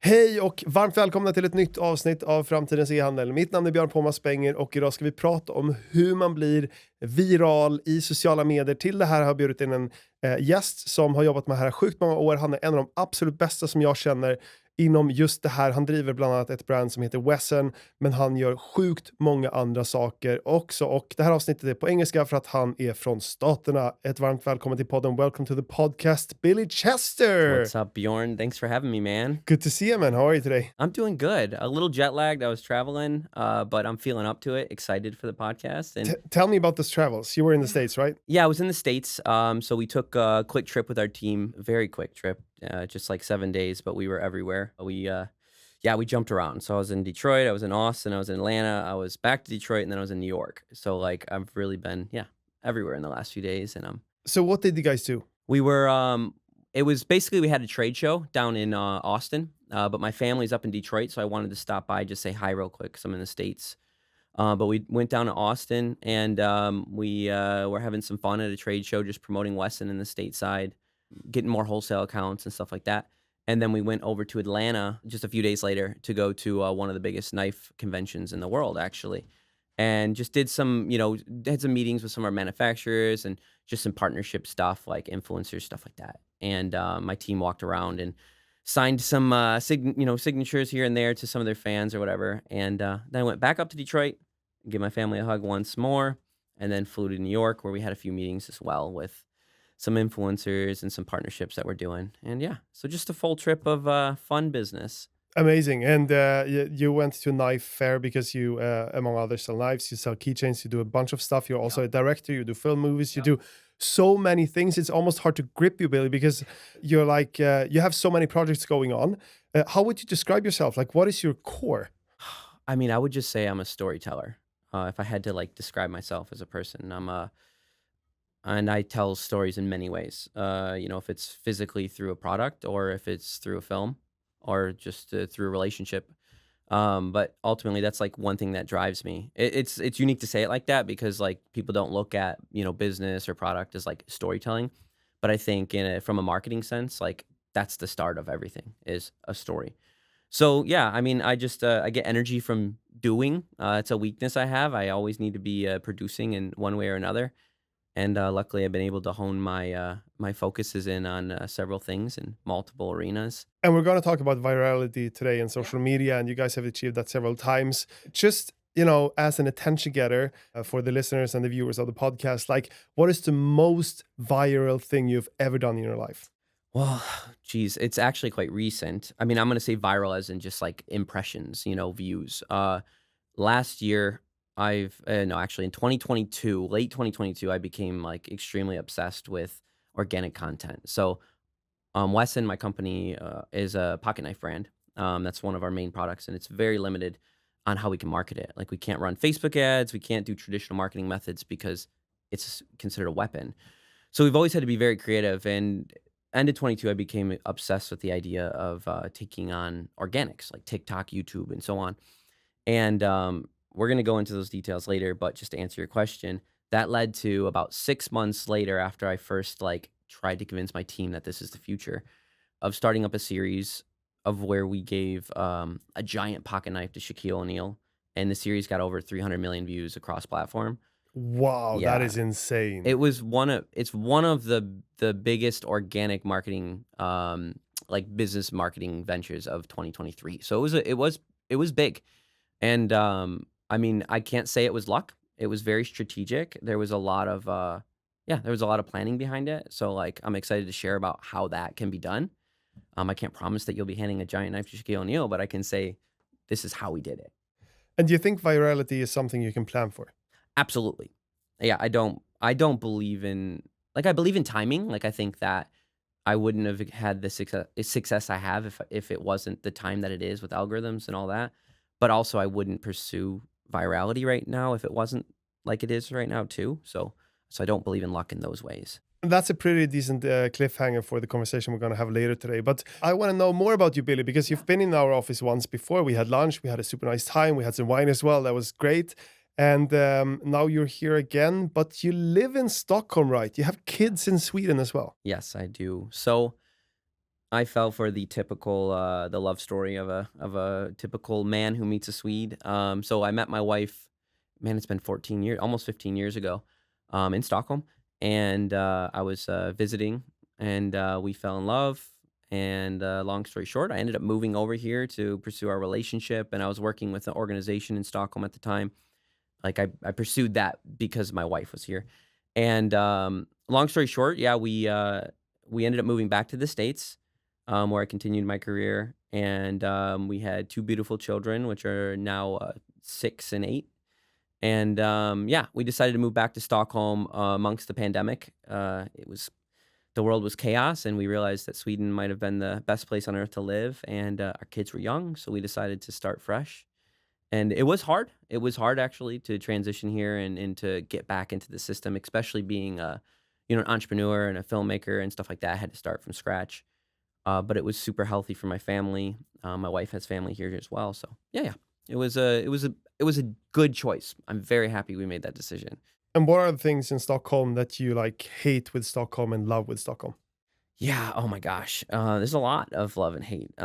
Hej och varmt välkomna till ett nytt avsnitt av Framtidens E-Handel. Mitt namn är Björn Påmas Spenger och idag ska vi prata om hur man blir viral i sociala medier. Till det här har jag bjudit in en gäst som har jobbat med det här sjukt många år. Han är en av de absolut bästa som jag känner inom just det här. Han driver bland annat ett brand som heter WESN, men han gör sjukt många andra saker också. Och det här avsnittet är på engelska för att han är från staterna. Ett varmt välkommen till podden. Welcome to the podcast, Billy Chester. What's up, Bjorn? Thanks for having me, man. Good to see you, man. How are you today? I'm doing good. A little jet lagged. I was traveling, but I'm feeling up to it. Excited for the podcast. And Tell me about those travels. You were in the States, right? yeah, I was in the States. So we took a quick trip with our team. Very quick trip, just like 7 days. But we were everywhere. We jumped around. So I was in Detroit. I was in Austin. I was in Atlanta. I was back to Detroit, and then I was in New York. So like I've really been everywhere in the last few days. And So what did you guys do? we were it was basically we had a trade show down in Austin, but my family's up in Detroit, so I wanted to stop by, just say hi real quick, 'cause I'm in the States. But we went down to Austin, and we were having some fun at a trade show, just promoting Wesson in the stateside, getting more wholesale accounts and stuff like that. And then we went over to Atlanta just a few days later to go to one of the biggest knife conventions in the world, actually. And just did some, had some meetings with some of our manufacturers and just some partnership stuff like influencers, stuff like that. And my team walked around and signed some, signatures here and there to some of their fans or whatever. And then I went back up to Detroit, gave my family a hug once more, and then flew to New York where we had a few meetings as well with some influencers and some partnerships that we're doing. And yeah, so just a full trip of fun business. Amazing. And you went to a knife fair because you, among others, sell knives, you sell keychains, you do a bunch of stuff. You're also a director, you do film movies, you do so many things. It's almost hard to grip you, Billy, because you're like, you have so many projects going on. How would you describe yourself? Like, what is your core? I mean, I would just say I'm a storyteller. If I had to like describe myself as a person, and I tell stories in many ways. If it's physically through a product, or if it's through a film, or just through a relationship. But ultimately, that's like one thing that drives me. It's unique to say it like that because like people don't look at business or product as like storytelling, but I think from a marketing sense, like that's the start of everything is a story. So yeah, I mean, I get energy from doing. It's a weakness I have. I always need to be producing in one way or another. And luckily, I've been able to hone my focuses in on several things in multiple arenas. And we're going to talk about virality today and social media, and you guys have achieved that several times. Just, as an attention getter for the listeners and the viewers of the podcast, like, what is the most viral thing you've ever done in your life? Well, geez, it's actually quite recent. I mean, I'm going to say viral as in just like impressions, views. Last year, actually in 2022, late 2022, I became like extremely obsessed with organic content. So, Wesson, my company, is a pocket knife brand. That's one of our main products, and it's very limited on how we can market it. Like we can't run Facebook ads, we can't do traditional marketing methods because it's considered a weapon. So we've always had to be very creative. And end of 22, I became obsessed with the idea of taking on organics like TikTok, YouTube, and so on. And we're going to go into those details later, but just to answer your question, that led to about 6 months later after I first like tried to convince my team that this is the future of starting up a series of where we gave a giant pocket knife to Shaquille O'Neal, and the series got over 300 million views across platform. Wow, Yeah. that is insane. It's one of the biggest organic marketing like business marketing ventures of 2023. So it was big. And I mean, I can't say it was luck. It was very strategic. There was a lot of planning behind it. So like I'm excited to share about how that can be done. I can't promise that you'll be handing a giant knife to Shaquille O'Neal, but I can say this is how we did it. And do you think virality is something you can plan for? Absolutely. Yeah, I don't believe in I believe in timing. Like I think that I wouldn't have had the success I have if it wasn't the time that it is with algorithms and all that. But also I wouldn't pursue virality right now if it wasn't like it is right now too. So I don't believe in luck in those ways. That's a pretty decent cliffhanger for the conversation we're going to have later today. But I want to know more about you, Billy, because you've been in our office once before. We had lunch. We had a super nice time. We had some wine as well. That was great. And now you're here again, but you live in Stockholm, right? You have kids in Sweden as well. Yes, I do. So I fell for the typical the love story of a typical man who meets a Swede. So I met my wife, man, it's been 14 years, almost 15 years ago, in Stockholm, and I was visiting, and we fell in love. And long story short, I ended up moving over here to pursue our relationship, and I was working with an organization in Stockholm at the time. Like I pursued that because my wife was here. And long story short, yeah, we ended up moving back to the States, where I continued my career, and we had two beautiful children, which are now 6 and 8. And yeah, we decided to move back to Stockholm amongst the pandemic. The world was chaos, and we realized that Sweden might have been the best place on earth to live. And our kids were young, so we decided to start fresh. And it was hard. It was hard actually to transition here and to get back into the system, especially being an entrepreneur and a filmmaker and stuff like that. I had to start from scratch. But it was super healthy for my family. My wife has family here as well. So yeah. It was a good choice. I'm very happy we made that decision. And what are the things in Stockholm that you like hate with Stockholm and love with Stockholm? Yeah, oh my gosh. There's a lot of love and hate.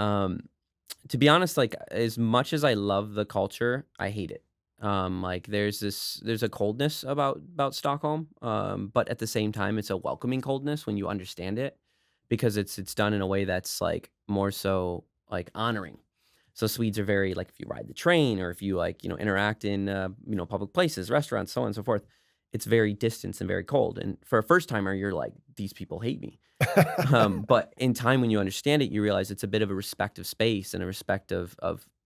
To be honest, like as much as I love the culture, I hate it. Like there's a coldness about Stockholm, but at the same time, it's a welcoming coldness when you understand it, because it's done in a way that's like more so like honoring. So Swedes are very like if you ride the train or if you like interact in public places, restaurants, so on and so forth. It's very distant and very cold. And for a first timer, you're like, these people hate me. But in time, when you understand it, you realize it's a bit of a respect of space and a respect of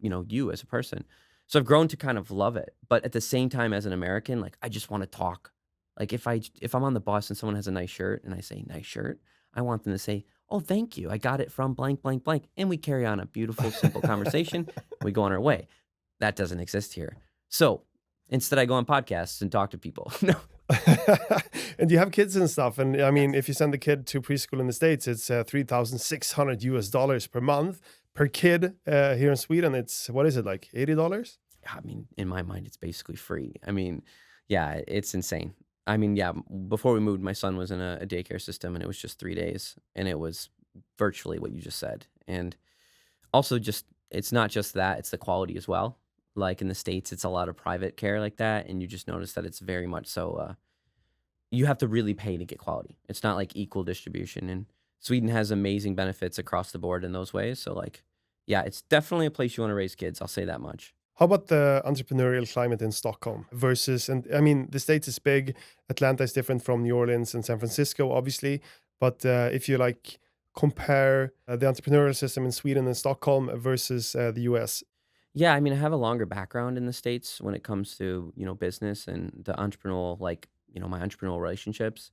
you as a person. So I've grown to kind of love it. But at the same time, as an American, like I just want to talk. Like if I'm on the bus and someone has a nice shirt and I say nice shirt, I want them to say, "Oh, thank you. I got it from blank blank blank," and we carry on a beautiful, simple conversation. We go on our way. That doesn't exist here. So instead, I go on podcasts and talk to people. No. And you have kids and stuff. And I mean, if you send a kid to preschool in the States, it's $3,600 per month per kid. Here in Sweden, it's what is it like $80? I mean, in my mind, it's basically free. I mean, yeah, it's insane. I mean, yeah, before we moved, my son was in a daycare system and it was just 3 days and it was virtually what you just said. And also just, it's not just that, it's the quality as well. Like in the States, it's a lot of private care like that. And you just notice that it's very much so, you have to really pay to get quality. It's not like equal distribution. And Sweden has amazing benefits across the board in those ways. So like, yeah, it's definitely a place you want to raise kids. I'll say that much. How about the entrepreneurial climate in Stockholm versus, and I mean, the States is big. Atlanta is different from New Orleans and San Francisco, obviously. But if you like compare the entrepreneurial system in Sweden and Stockholm versus the US. Yeah, I mean, I have a longer background in the States when it comes to, business and the entrepreneurial, like, my entrepreneurial relationships.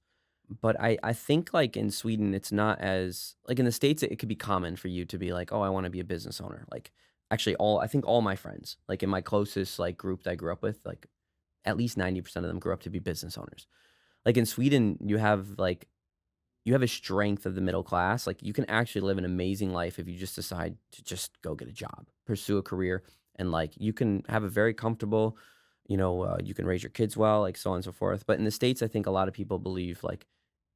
But I think like in Sweden, it's not as like in the States, it could be common for you to be like, oh, I want to be a business owner. Like actually I think all my friends, like in my closest like group that I grew up with, like at least 90% of them grew up to be business owners. Like in Sweden, you have a strength of the middle class. Like you can actually live an amazing life if you just decide to just go get a job, pursue a career, and like you can have a very comfortable, you can raise your kids well, like so on and so forth. But in the States, I think a lot of people believe like,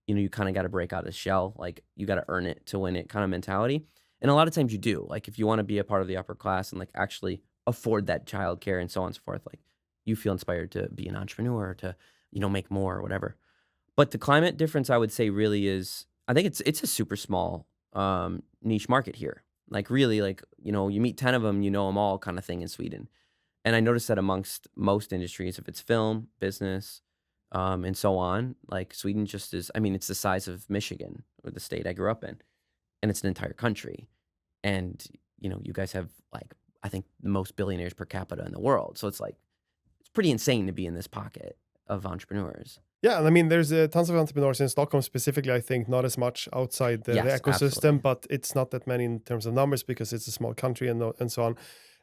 you kind of got to break out of the shell, like you got to earn it to win it kind of mentality. And a lot of times you do. Like if you want to be a part of the upper class and like actually afford that childcare and so on and so forth, like you feel inspired to be an entrepreneur, to, make more or whatever. But the climate difference, I would say, really is I think it's a super small niche market here. Like really, like you meet 10 of them, you know them all, kind of thing in Sweden. And I noticed that amongst most industries, if it's film, business, and so on, like Sweden just is. I mean, it's the size of Michigan, or the state I grew up in, and it's an entire country. And you guys have like I think the most billionaires per capita in the world. So it's like it's pretty insane to be in this pocket of entrepreneurs. Yeah, and I mean, there's tons of entrepreneurs in Stockholm specifically. I think not as much outside the Yes, ecosystem, absolutely. but it's not that many in terms of numbers because it's a small country and so on.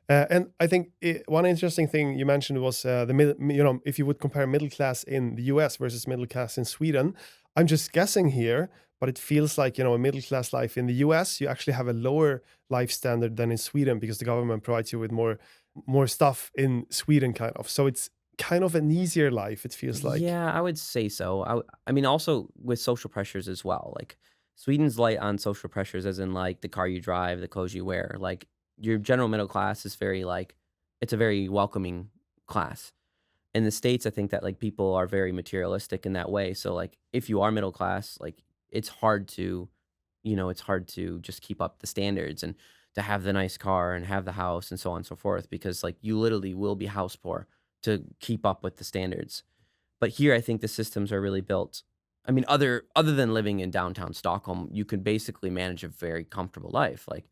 And I think one interesting thing you mentioned was if you would compare middle class in the US versus middle class in Sweden. I'm just guessing here, but it feels like a middle class life in the US, you actually have a lower life standard than in Sweden because the government provides you with more stuff in Sweden, kind of. So it's kind of an easier life. It feels like. Yeah, I would say so. I mean, also with social pressures as well. Like Sweden's light on social pressures, as in like the car you drive, the clothes you wear. Like your general middle class is very like it's a very welcoming class. In the States, I think that like people are very materialistic in that way. So like if you are middle class, like it's hard to, it's hard to just keep up the standards and to have the nice car and have the house and so on and so forth because like you literally will be house poor to keep up with the standards. But here, I think the systems are really built. I mean, other than living in downtown Stockholm, you can basically manage a very comfortable life. Like,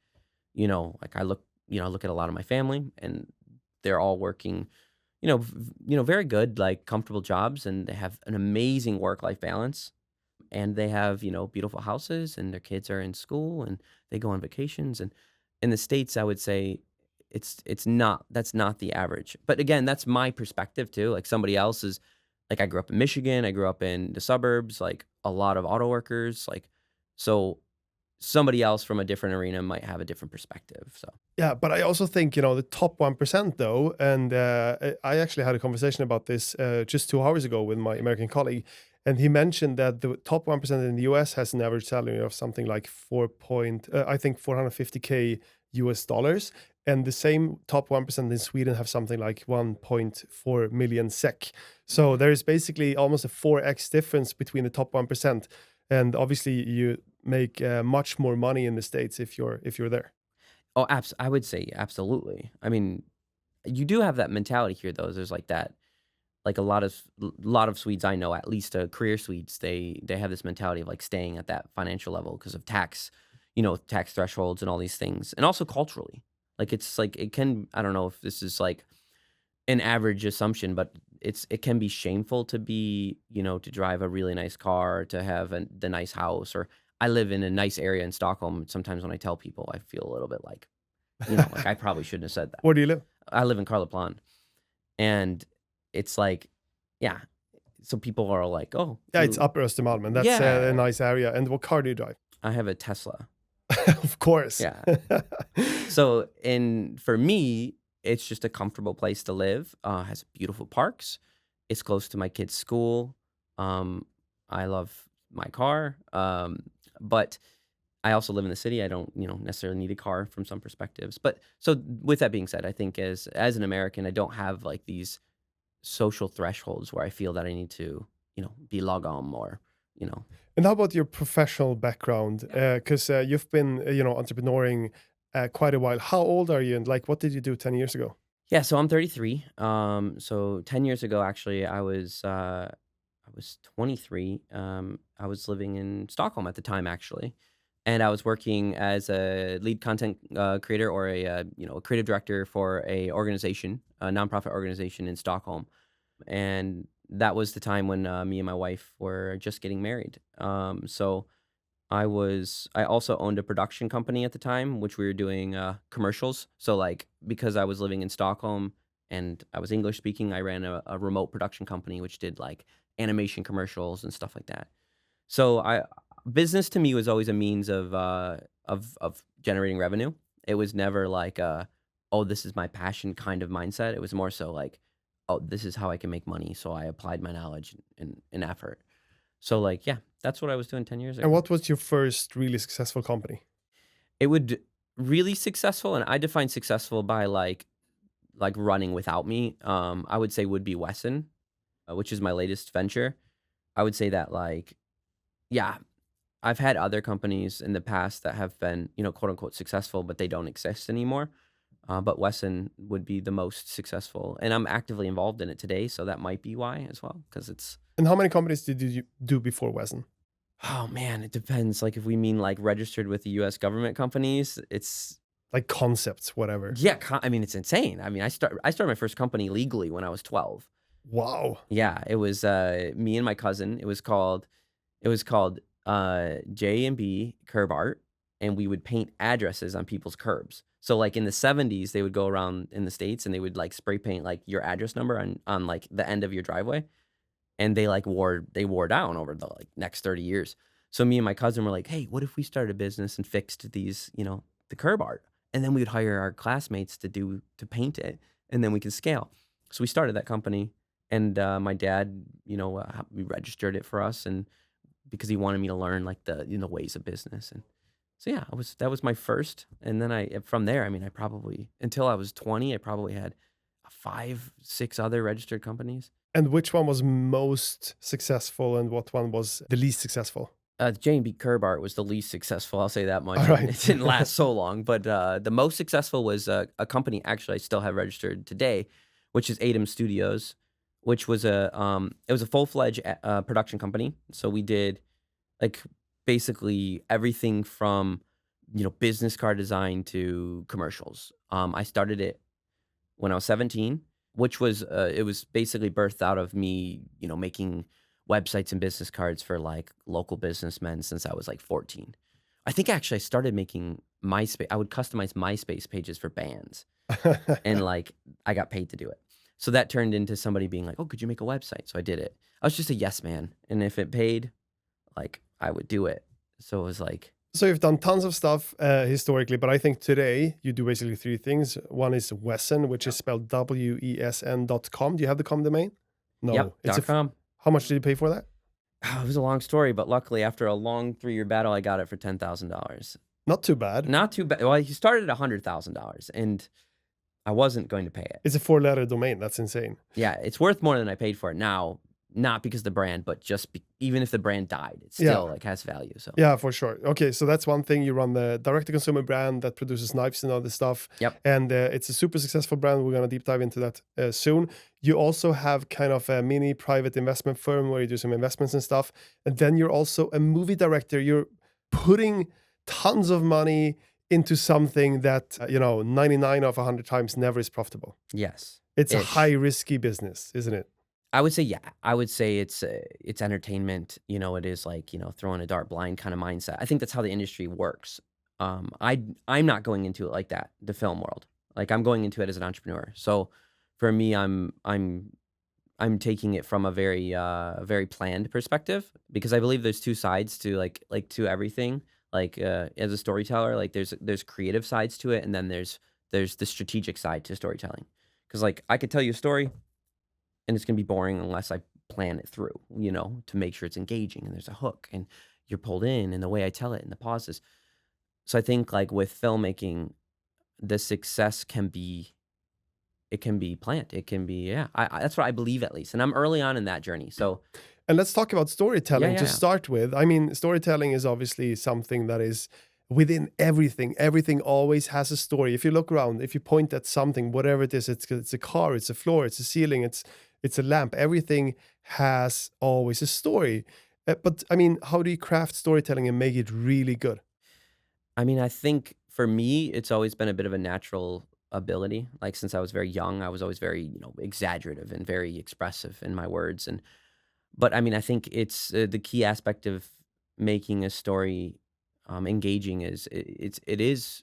like I look at a lot of my family, and they're all working, very good, like comfortable jobs, and they have an amazing work-life balance, and they have beautiful houses, and their kids are in school, and they go on vacations. And in the States, I would say it's not that's not the average. But again, that's my perspective too. Like somebody else's like I grew up in Michigan, I grew up in the suburbs, like a lot of auto workers, like so somebody else from a different arena might have a different perspective. So Yeah, but I also think, the top 1% though, and I actually had a conversation about this just 2 hours ago with my American colleague, and he mentioned that the top 1% in the US has an average salary of something like I think 450K US dollars, and the same top 1% in Sweden have something like 1.4 million SEK. So there is basically almost a 4x difference between the top 1%, and obviously you make much more money in the States if you're there. oh, I would say absolutely. I mean, you do have that mentality here though. There's like that like a lot of Swedes I know, at least career Swedes, they have this mentality of like staying at that financial level because of tax, tax thresholds and all these things, and also culturally. Like it's like it can I don't know if this is like an average assumption, but it can be shameful to be to drive a really nice car, to have the nice house, or I live in a nice area in Stockholm. Sometimes when I tell people, I feel a little bit like like I probably shouldn't have said that. Where do you live? I live in Karlaplan, and it's like, yeah. So people are like, "Oh, Yeah, it's Upper Östermalm, and that's a yeah, nice area. And what car do you drive? I have a Tesla." Of course. Yeah. So, and for me, it's just a comfortable place to live. Has beautiful parks. It's close to my kids' school. I love my car. But I also live in the city. I don't, necessarily need a car from some perspectives. But so with that being said, I think as an American, I don't have like these social thresholds where I feel that I need to, be lagom or, you know. And how about your professional background? Because you've been, entrepreneuring quite a while. How old are you, and like, what did you do 10 years ago? Yeah, so I'm 33. So 10 years ago, actually, I was 23. I was living in Stockholm at the time, actually, and I was working as a lead content creator or a creative director for a nonprofit organization in Stockholm, and that was the time when me and my wife were just getting married. So I also owned a production company at the time, which we were doing commercials. So like because I was living in Stockholm and I was English speaking, I ran a remote production company which did like animation commercials and stuff like that. So I business to me was always a means of generating revenue. It was never like oh, this is my passion kind of mindset. It was more so like, oh, this is how I can make money. So I applied my knowledge and effort. So like, yeah, that's what I was doing 10 years And ago. what was your first really successful company? It would really successful, and I define successful by like running without me. I would say would be WESN, which is my latest venture. I would say that like, yeah, I've had other companies in the past that have been, quote unquote successful, but they don't exist anymore. But WESN would be the most successful, and I'm actively involved in it today, so that might be why as well, because it's And how many companies did you do before WESN? oh man, it depends. Like if we mean like registered with the U.S. government companies, it's Like concepts, whatever. yeah. I mean, it's insane. I mean, I started my first company legally when I was 12. Wow. Yeah, it was me and my cousin. It was called J and B Curb Art, and we would paint addresses on people's curbs. So like in the 70s, they would go around in the States and they would like spray paint like your address number on like the end of your driveway, and they wore down over the like next 30 years. So me and my cousin were like, "Hey, what if we started a business and fixed these, the curb art, and then we would hire our classmates to paint it, and then we could scale." So we started that company, and my dad, we registered it for us, and because he wanted me to learn like the ways of business. And so yeah, that was my first. And then from there, I mean, I probably until I was 20, I probably had 5, 6 other registered companies. And which one was most successful and what one was the least successful? J&B Curb Art was the least successful. I'll say that much. All right. It didn't last so long, but the most successful was a company actually I still have registered today, which is Atom Studios, which was it was a full-fledged production company. So we did like basically everything from business card design to commercials. I started it when I was 17, which was it was basically birthed out of me making websites and business cards for like local businessmen since I was like 14. I think actually I started making MySpace. I would customize MySpace pages for bands, and like I got paid to do it. So that turned into somebody being like, "Oh, could you make a website?" So I did it. I was just a yes man, and if it paid, like I would do it. So it was like. So you've done tons of stuff historically, but I think today you do basically 3 things. One is WESN, which is spelled WESN.com. Do you have the com domain? No. Yep, It's .com. How much did you pay for that? It was a long story, but luckily after a long 3-year battle, I got it for $10,000. Not too bad. Not too bad. Well, he started at $100,000, and I wasn't going to pay it. It's a 4-letter domain. That's insane. Yeah, it's worth more than I paid for it now. Not because of the brand, but just even if the brand died, it still like has value. So yeah, for sure. Okay, so that's one thing. You run the direct-to-consumer brand that produces knives and other stuff. Yep. And it's a super successful brand. We're gonna deep dive into that soon. You also have kind of a mini private investment firm where you do some investments and stuff. And then you're also a movie director. You're putting tons of money into something that 99 of 100 times never is profitable. Yes, it's a high risky business, isn't it? I would say, yeah. I would say it's entertainment. It is like throwing a dart blind kind of mindset. I think that's how the industry works. I'm not going into it like that. The film world, like I'm going into it as an entrepreneur. So for me, I'm taking it from a very planned perspective, because I believe there's 2 sides to like to everything. Like as a storyteller, like there's creative sides to it, and then there's the strategic side to storytelling. Because like I could tell you a story, and it's going to be boring unless I plan it through, to make sure it's engaging and there's a hook and you're pulled in, and the way I tell it and the pauses. So I think like with filmmaking, the success can be planned. It can be, that's what I believe at least. And I'm early on in that journey. So. And let's talk about storytelling to start with. I mean, storytelling is obviously something that is within everything. Everything always has a story. If you look around, if you point at something, whatever it is, it's a car, it's a floor, it's a ceiling, it's a lamp. Everything has always a story. But I mean, how do you craft storytelling and make it really good? I mean, I think for me, it's always been a bit of a natural ability. Like since I was very young, I was always very, exaggerative and very expressive in my words. But I mean, I think it's the key aspect of making a story engaging is it is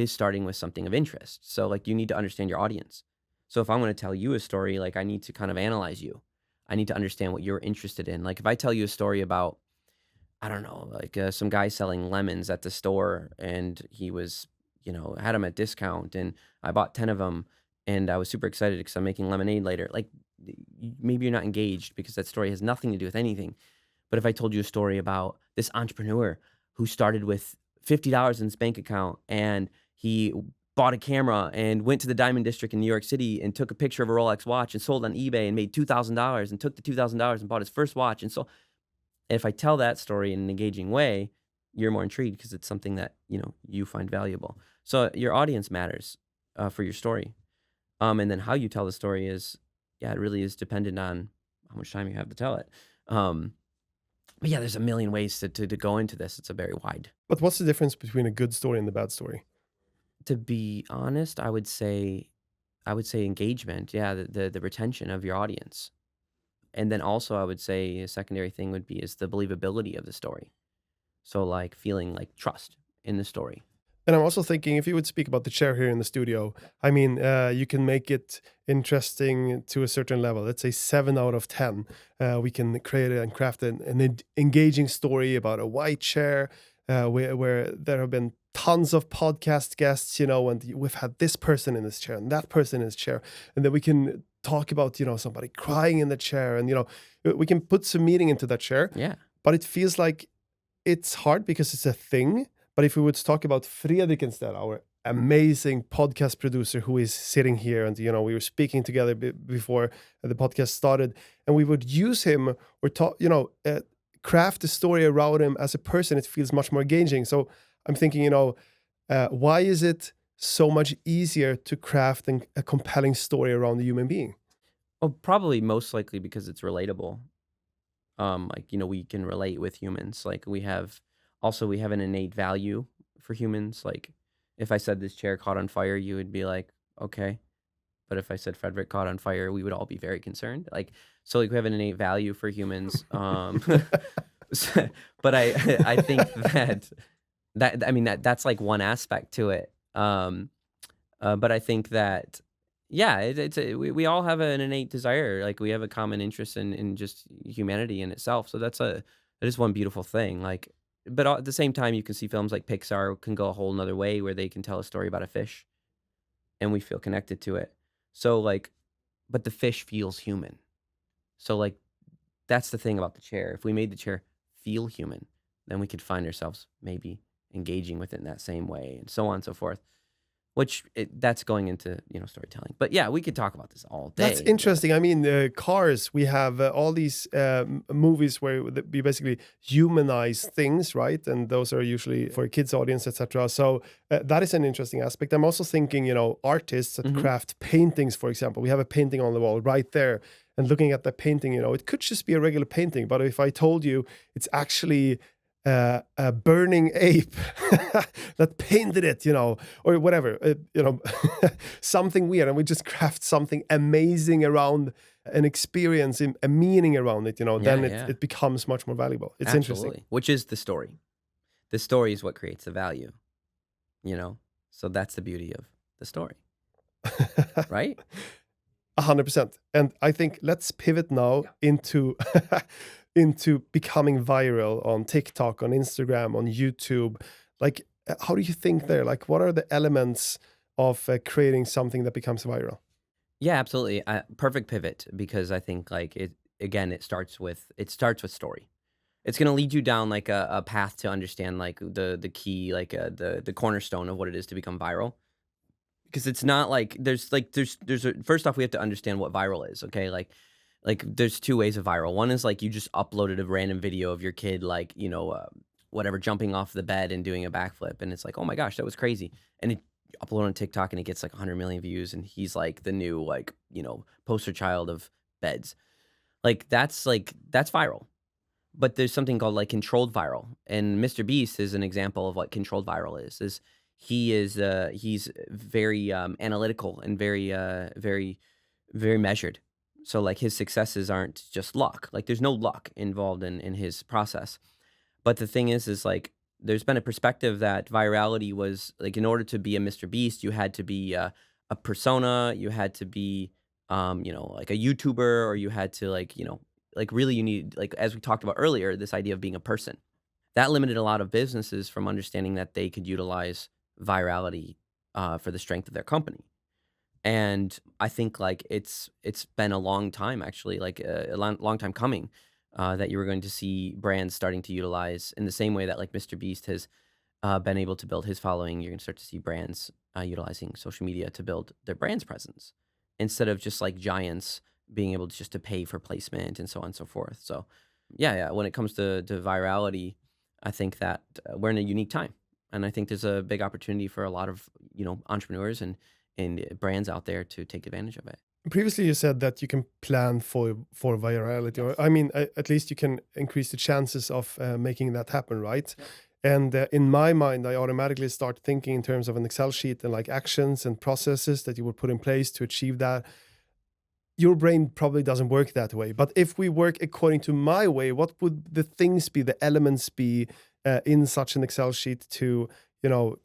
starting with something of interest. So like you need to understand your audience. So if I'm going to tell you a story, like I need to kind of analyze you. I need to understand what you're interested in. Like if I tell you a story about, I don't know, like some guy selling lemons at the store, and he was, had them at discount, and I bought 10 of them, and I was super excited because I'm making lemonade later. Like maybe you're not engaged because that story has nothing to do with anything. But if I told you a story about this entrepreneur who started with $50 in his bank account, and he bought a camera and went to the Diamond District in New York City and took a picture of a Rolex watch and sold on eBay and made $2,000 and took the $2,000 and bought his first watch. And so if I tell that story in an engaging way, you're more intrigued because it's something that, you find valuable. So your audience matters for your story. And then how you tell the story is, it really is dependent on how much time you have to tell it. But yeah, there's a million ways to go into this. It's a very wide. But what's the difference between a good story and a bad story? To be honest, I would say engagement. Yeah, the retention of your audience. And then also I would say a secondary thing would be is the believability of the story. So like feeling like trust in the story. And I'm also thinking, if you would speak about the chair here in the studio, I mean, you can make it interesting to a certain level. Let's say 7 out of 10. We can create and craft an engaging story about a white chair, where there have been tons of podcast guests, and we've had this person in this chair and that person in this chair. And then we can talk about, somebody crying in the chair, and, we can put some meaning into that chair. Yeah. but it feels like it's hard because it's a thing. But if we would talk about Fredrik instead, our amazing podcast producer who is sitting here, and we were speaking together before the podcast started, and we would use him or talk, craft a story around him as a person, it feels much more engaging. So I'm thinking, why is it so much easier to craft a compelling story around a human being? Well, probably most likely because it's relatable. Like, we can relate with humans. Like we have an innate value for humans. Like if I said this chair caught on fire, you would be like, okay. But if I said Frederick caught on fire, we would all be very concerned. Like, so like we have an innate value for humans. But I think I mean, that's like one aspect to it. But I think that, yeah, we all have an innate desire. Like we have a common interest in just humanity in itself. So that is one beautiful thing. Like, but at the same time, you can see films like Pixar can go a whole nother way where they can tell a story about a fish, and we feel connected to it. So like, but the fish feels human. So like, that's the thing about the chair. If we made the chair feel human, then we could find ourselves maybe engaging with it in that same way, and so on and so forth. That's going into storytelling. But yeah, we could talk about this all day. That's interesting. I mean, Cars, we have all these movies where we basically humanize things, right? And those are usually for a kids audience, etc. So that is an interesting aspect. I'm also thinking, artists that craft paintings, for example. We have a painting on the wall right there, and looking at the painting, it could just be a regular painting. But if I told you it's actually a burning ape that painted it, or whatever, something weird, and we just craft something amazing around an experience, a meaning around it, then it becomes much more valuable. It's Absolutely. interesting. Which is the story. The story is what creates the value, So that's the beauty of the story, right? 100%. And I think let's pivot now into into becoming viral on TikTok, on Instagram, on YouTube. Like, how do you think there? Like, what are the elements of creating something that becomes viral? Yeah, absolutely. Perfect pivot, because I think like it starts with story. It's going to lead you down like a path to understand like the key, like the cornerstone of what it is to become viral. Because it's not like first off, we have to understand what viral is. Okay, like there's two ways of viral. One is like you just uploaded a random video of your kid, like whatever, jumping off the bed and doing a backflip, and it's like, oh my gosh, that was crazy. And you upload on TikTok and it gets like 100 million views, and he's like the new poster child of beds. That's viral. But there's something called like controlled viral, and Mr. Beast is an example of what controlled viral is. He's very analytical and very measured. So like his successes aren't just luck. Like there's no luck involved in his process. But the thing is like there's been a perspective that virality was like, in order to be a Mr. Beast, you had to be a persona, you had to be like a YouTuber, or you had to like really you need, like as we talked about earlier, this idea of being a person. That limited a lot of businesses from understanding that they could utilize virality for the strength of their company. And I think like it's been a long time, actually, like a long time coming, that you were going to see brands starting to utilize in the same way that like Mr. Beast has been able to build his following. You're going to start to see brands utilizing social media to build their brand's presence, instead of just like giants being able to pay for placement and so on and so forth. So yeah, when it comes to virality, I think that we're in a unique time. And I think there's a big opportunity for a lot of, entrepreneurs and brands out there to take advantage of it. Previously, you said that you can plan for virality, or I mean, at least you can increase the chances of making that happen, right? And in my mind, I automatically start thinking in terms of an Excel sheet and like actions and processes that you would put in place to achieve that. Your brain probably doesn't work that way. But if we work according to my way, what would the things be, the elements be in such an Excel sheet to,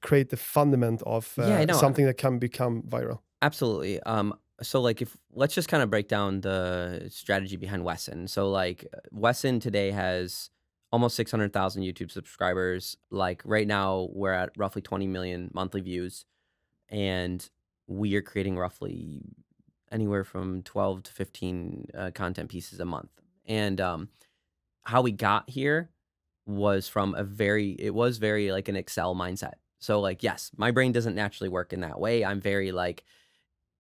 create the fundament of something that can become viral? Absolutely. So like let's just kind of break down the strategy behind WESN. So like WESN today has almost 600,000 YouTube subscribers. Like right now we're at roughly 20 million monthly views, and we are creating roughly anywhere from 12 to 15 content pieces a month. And how we got here was from it was very like an Excel mindset. So like, yes, my brain doesn't naturally work in that way. I'm very like,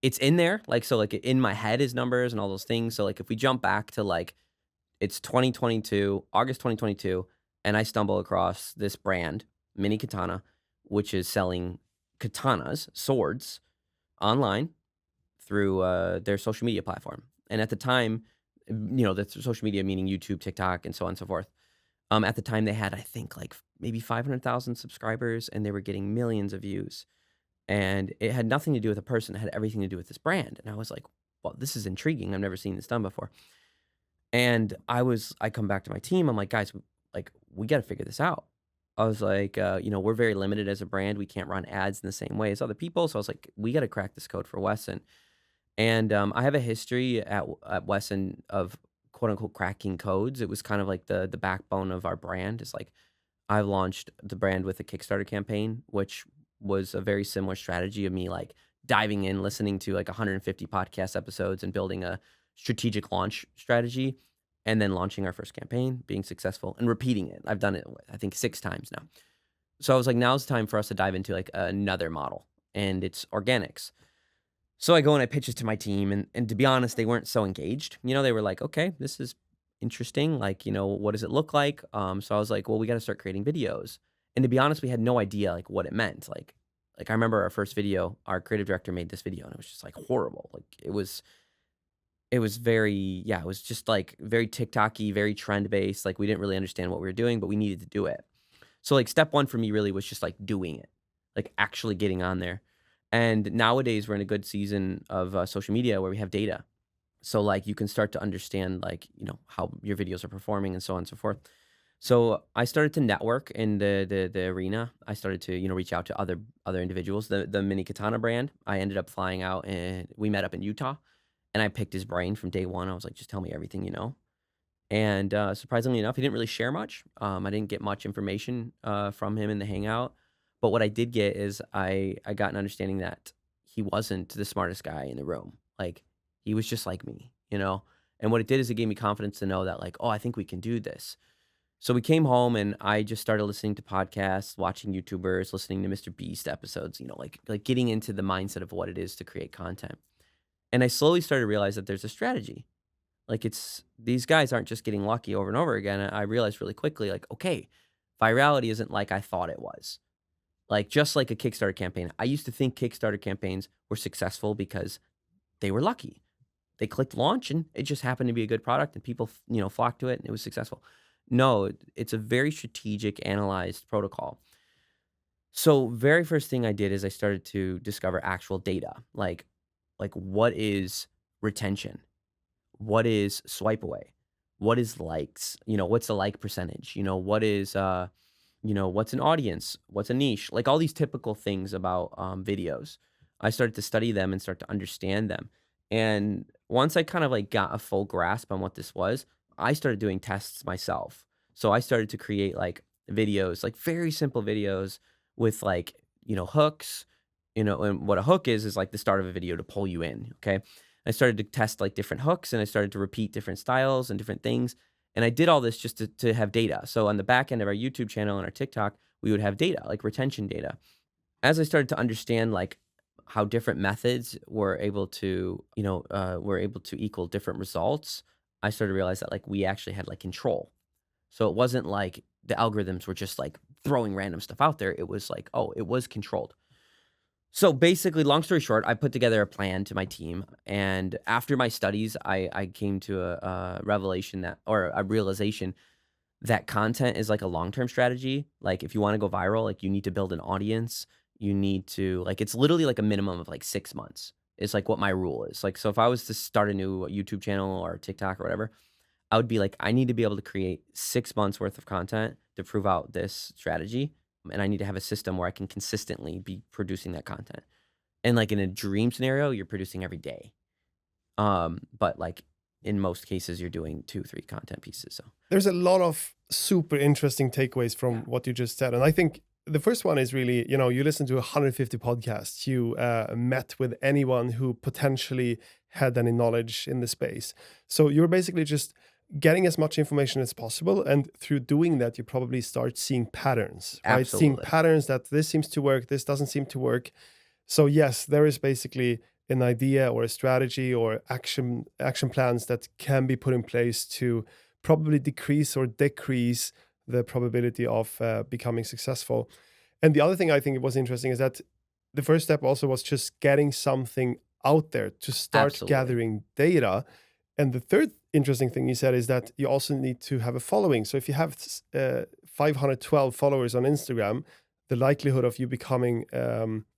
it's in there. Like, so like in my head is numbers and all those things. So like if we jump back to like, it's 2022, August 2022, and I stumble across this brand, Mini Katana, which is selling katanas, swords, online through their social media platform. And at the time, the social media meaning YouTube, TikTok, and so on and so forth. At the time, they had, I think, like maybe 500,000 subscribers, and they were getting millions of views. And it had nothing to do with a person; it had everything to do with this brand. And I was like, "Well, this is intriguing. I've never seen this done before." And I come back to my team. I'm like, "Guys, like, we got to figure this out." I was like, "We're very limited as a brand. We can't run ads in the same way as other people." So I was like, "We got to crack this code for WESN." And I have a history at WESN of quote unquote cracking codes. It was kind of like the backbone of our brand. It's like I launched the brand with a Kickstarter campaign, which was a very similar strategy of me like diving in, listening to like 150 podcast episodes and building a strategic launch strategy, and then launching our first campaign, being successful and repeating it. I've done it, I think, 6 times now. So I was like, now's the time for us to dive into like another model, and it's organics. So I go and I pitch it to my team, and to be honest, they weren't so engaged. They were like, okay, this is interesting. Like, what does it look like? So I was like, well, we got to start creating videos. And to be honest, we had no idea like what it meant. Like I remember our first video, our creative director made this video, and it was just like horrible. Like it was very, yeah, it was just like very TikTok-y, very trend based. Like we didn't really understand what we were doing, but we needed to do it. So like step one for me really was just like doing it, like actually getting on there. And nowadays we're in a good season of social media where we have data. So like you can start to understand like, how your videos are performing and so on and so forth. So I started to network in the arena. I started to, reach out to other individuals. The Mini Katana brand, I ended up flying out, and we met up in Utah, and I picked his brain from day one. I was like, just tell me everything you know. And surprisingly enough, he didn't really share much. I didn't get much information from him in the hangout. But what I did get is I got an understanding that he wasn't the smartest guy in the room. Like he was just like me. And what it did is it gave me confidence to know that like, oh, I think we can do this. So we came home and I just started listening to podcasts, watching YouTubers, listening to Mr. Beast episodes, like getting into the mindset of what it is to create content. And I slowly started to realize that there's a strategy. Like these guys aren't just getting lucky over and over again. I realized really quickly, like, okay, virality isn't like I thought it was. Like just like a Kickstarter campaign. I used to think Kickstarter campaigns were successful because they were lucky. They clicked launch and it just happened to be a good product and people, flocked to it and it was successful. No, it's a very strategic, analyzed protocol. So very first thing I did is I started to discover actual data. Like what is retention? What is swipe away? What is likes? What's the like percentage? What is what's an audience? What's a niche? Like all these typical things about videos. I started to study them and start to understand them. And once I kind of like got a full grasp on what this was, I started doing tests myself. So I started to create like videos, like very simple videos with like, hooks, and what a hook is like the start of a video to pull you in. Okay. I started to test like different hooks and I started to repeat different styles and different things. And I did all this just to have data. So on the back end of our YouTube channel and our TikTok, we would have data, like retention data. As I started to understand like how different methods were able to, equal different results, I started to realize that like we actually had like control. So it wasn't like the algorithms were just like throwing random stuff out there. It was like, oh, it was controlled. So basically, long story short, I put together a plan to my team, and after my studies, I came to a revelation or a realization that content is like a long-term strategy. Like if you want to go viral, like you need to build an audience. You need to like it's literally like a minimum of like 6 months. It's like what my rule is. Like so, if I was to start a new YouTube channel or TikTok or whatever, I would be like, I need to be able to create 6 months worth of content to prove out this strategy. And I need to have a system where I can consistently be producing that content. And like in a dream scenario, you're producing every day. But like in most cases, you're doing 2-3 content pieces. So there's a lot of super interesting takeaways from what you just said. And I think the first one is really, you listen to 150 podcasts, you met with anyone who potentially had any knowledge in the space. So you're basically just getting as much information as possible, and through doing that you probably start seeing patterns, right? Seeing Absolutely. patterns that this seems to work, this doesn't seem to work. So yes, there is basically an idea or a strategy or action plans that can be put in place to probably decrease or decrease the probability of becoming successful. And the other thing I think was interesting is that the first step also was just getting something out there to start Absolutely. gathering data. And the third interesting thing you said is that you also need to have a following. So if you have 512 followers on Instagram, the likelihood of you becoming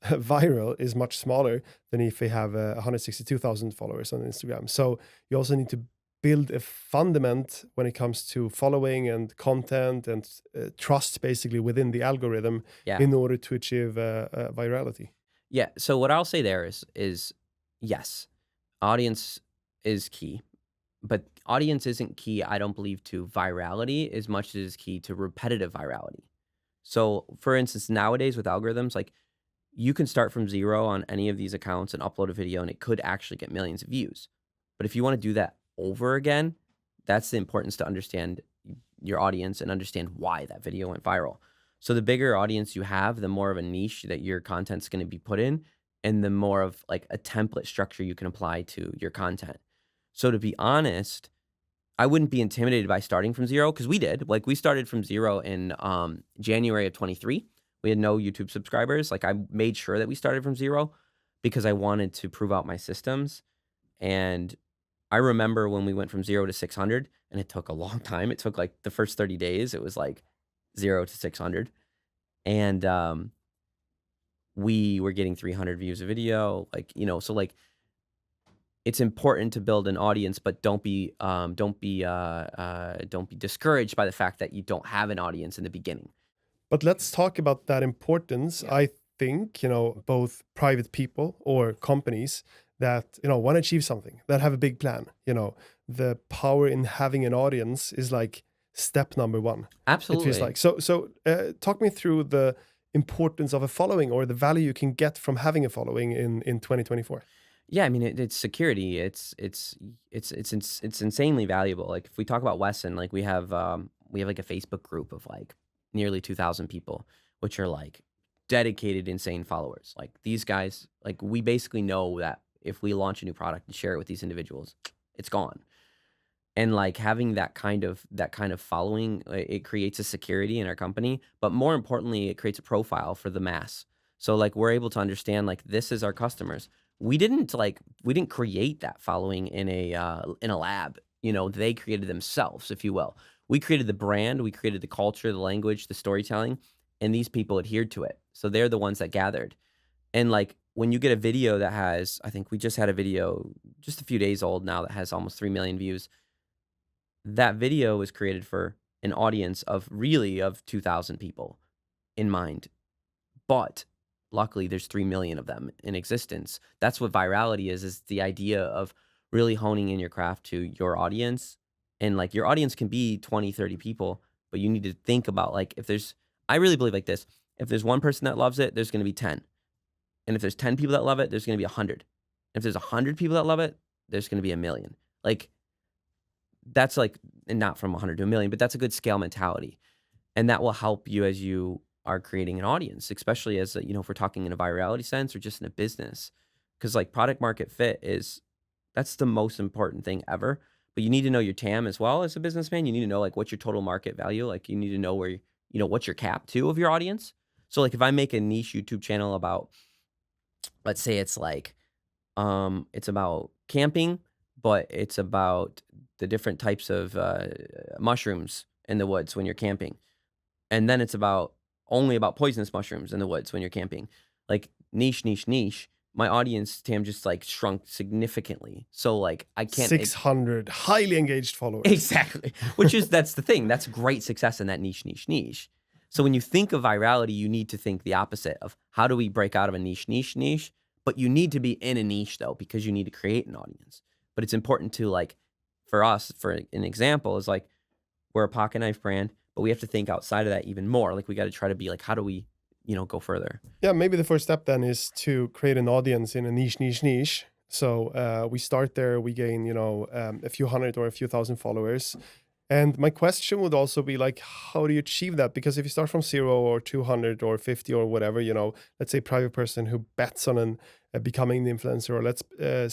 viral is much smaller than if you have 162,000 followers on Instagram. So you also need to build a fundament when it comes to following and content and trust basically within the algorithm Yeah. in order to achieve virality. Yeah. So what I'll say there is yes, audience is key, but audience isn't key, I don't believe, to virality as much as it is key to repetitive virality. So for instance, nowadays with algorithms, like you can start from zero on any of these accounts and upload a video and it could actually get millions of views. But if you want to do that over again, that's the importance to understand your audience and understand why that video went viral. So the bigger audience you have, the more of a niche that your content's going to be put in, and the more of like a template structure you can apply to your content. So to be honest, I wouldn't be intimidated by starting from zero, because we did. Like we started from zero in January of 23. We had no YouTube subscribers. Like I made sure that we started from zero because I wanted to prove out my systems. And I remember when we went from 0 to 600, and it took a long time. It took like the first 30 days. It was like 0 to 600. And we were getting 300 views a video. Like, you know, so like it's important to build an audience, but don't be discouraged by the fact that you don't have an audience in the beginning. But let's talk about that importance. Yeah. I think, both private people or companies that, want to achieve something, that have a big plan, the power in having an audience is like step number one. It feels Absolutely. like. So talk me through the importance of a following or the value you can get from having a following in 2024. Yeah, I mean it's security. It's insanely valuable. Like if we talk about WESN, like we have like a Facebook group of like nearly 2,000 people, which are like dedicated, insane followers. Like these guys, like we basically know that if we launch a new product and share it with these individuals, it's gone. And like having that kind of following, it creates a security in our company, but more importantly, it creates a profile for the mass. So like we're able to understand like this is our customers. We didn't create that following in a lab. You know, they created themselves, if you will. We created the brand, we created the culture, the language, the storytelling, and these people adhered to it. So they're the ones that gathered. And like when you get a video that has, I think we just had a video just a few days old now that has almost 3 million views. That video was created for an audience of 2,000 people in mind. But luckily there's 3 million of them in existence. That's what virality is the idea of really honing in your craft to your audience. And like your audience can be 20, 30 people, but you need to think about like I really believe like this. If there's one person that loves it, there's going to be 10. And if there's 10 people that love it, there's going to be 100. If there's 100 people that love it, there's going to be 1 million. Like that's like, and not from 100 to 1 million, but that's a good scale mentality. And that will help you as you are creating an audience, especially as, if we're talking in a virality sense or just in a business. Because like product market fit that's the most important thing ever. But you need to know your TAM as well as a businessman. You need to know like what's your total market value. Like you need to know where, what's your cap to of your audience. So like if I make a niche YouTube channel about, let's say it's like, it's about camping, but it's about the different types of mushrooms in the woods when you're camping. And then it's only about poisonous mushrooms in the woods when you're camping. Like niche. My audience TAM just like shrunk significantly. So like I can't 600 highly engaged followers. Exactly. That's the thing. That's great success in that niche. So when you think of virality, you need to think the opposite of how do we break out of a niche, but you need to be in a niche though, because you need to create an audience. But it's important to like, for us, for an example, is like we're a pocket knife brand, but we have to think outside of that even more. Like we got to try to be like, how do we, go further? Yeah, maybe the first step then is to create an audience in a niche. So we start there, we gain, a few hundred or a few thousand followers. And my question would also be like, how do you achieve that? Because if you start from 0 or 200 or 50 or whatever, let's say private person who bets on becoming the influencer, or let's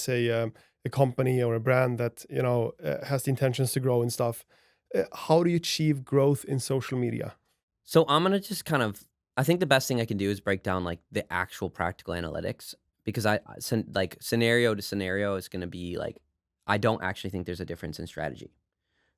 say a company or a brand that, has the intentions to grow and stuff. How do you achieve growth in social media? So I'm gonna just I think the best thing I can do is break down like the actual practical analytics, because like scenario to scenario is gonna be like, I don't actually think there's a difference in strategy.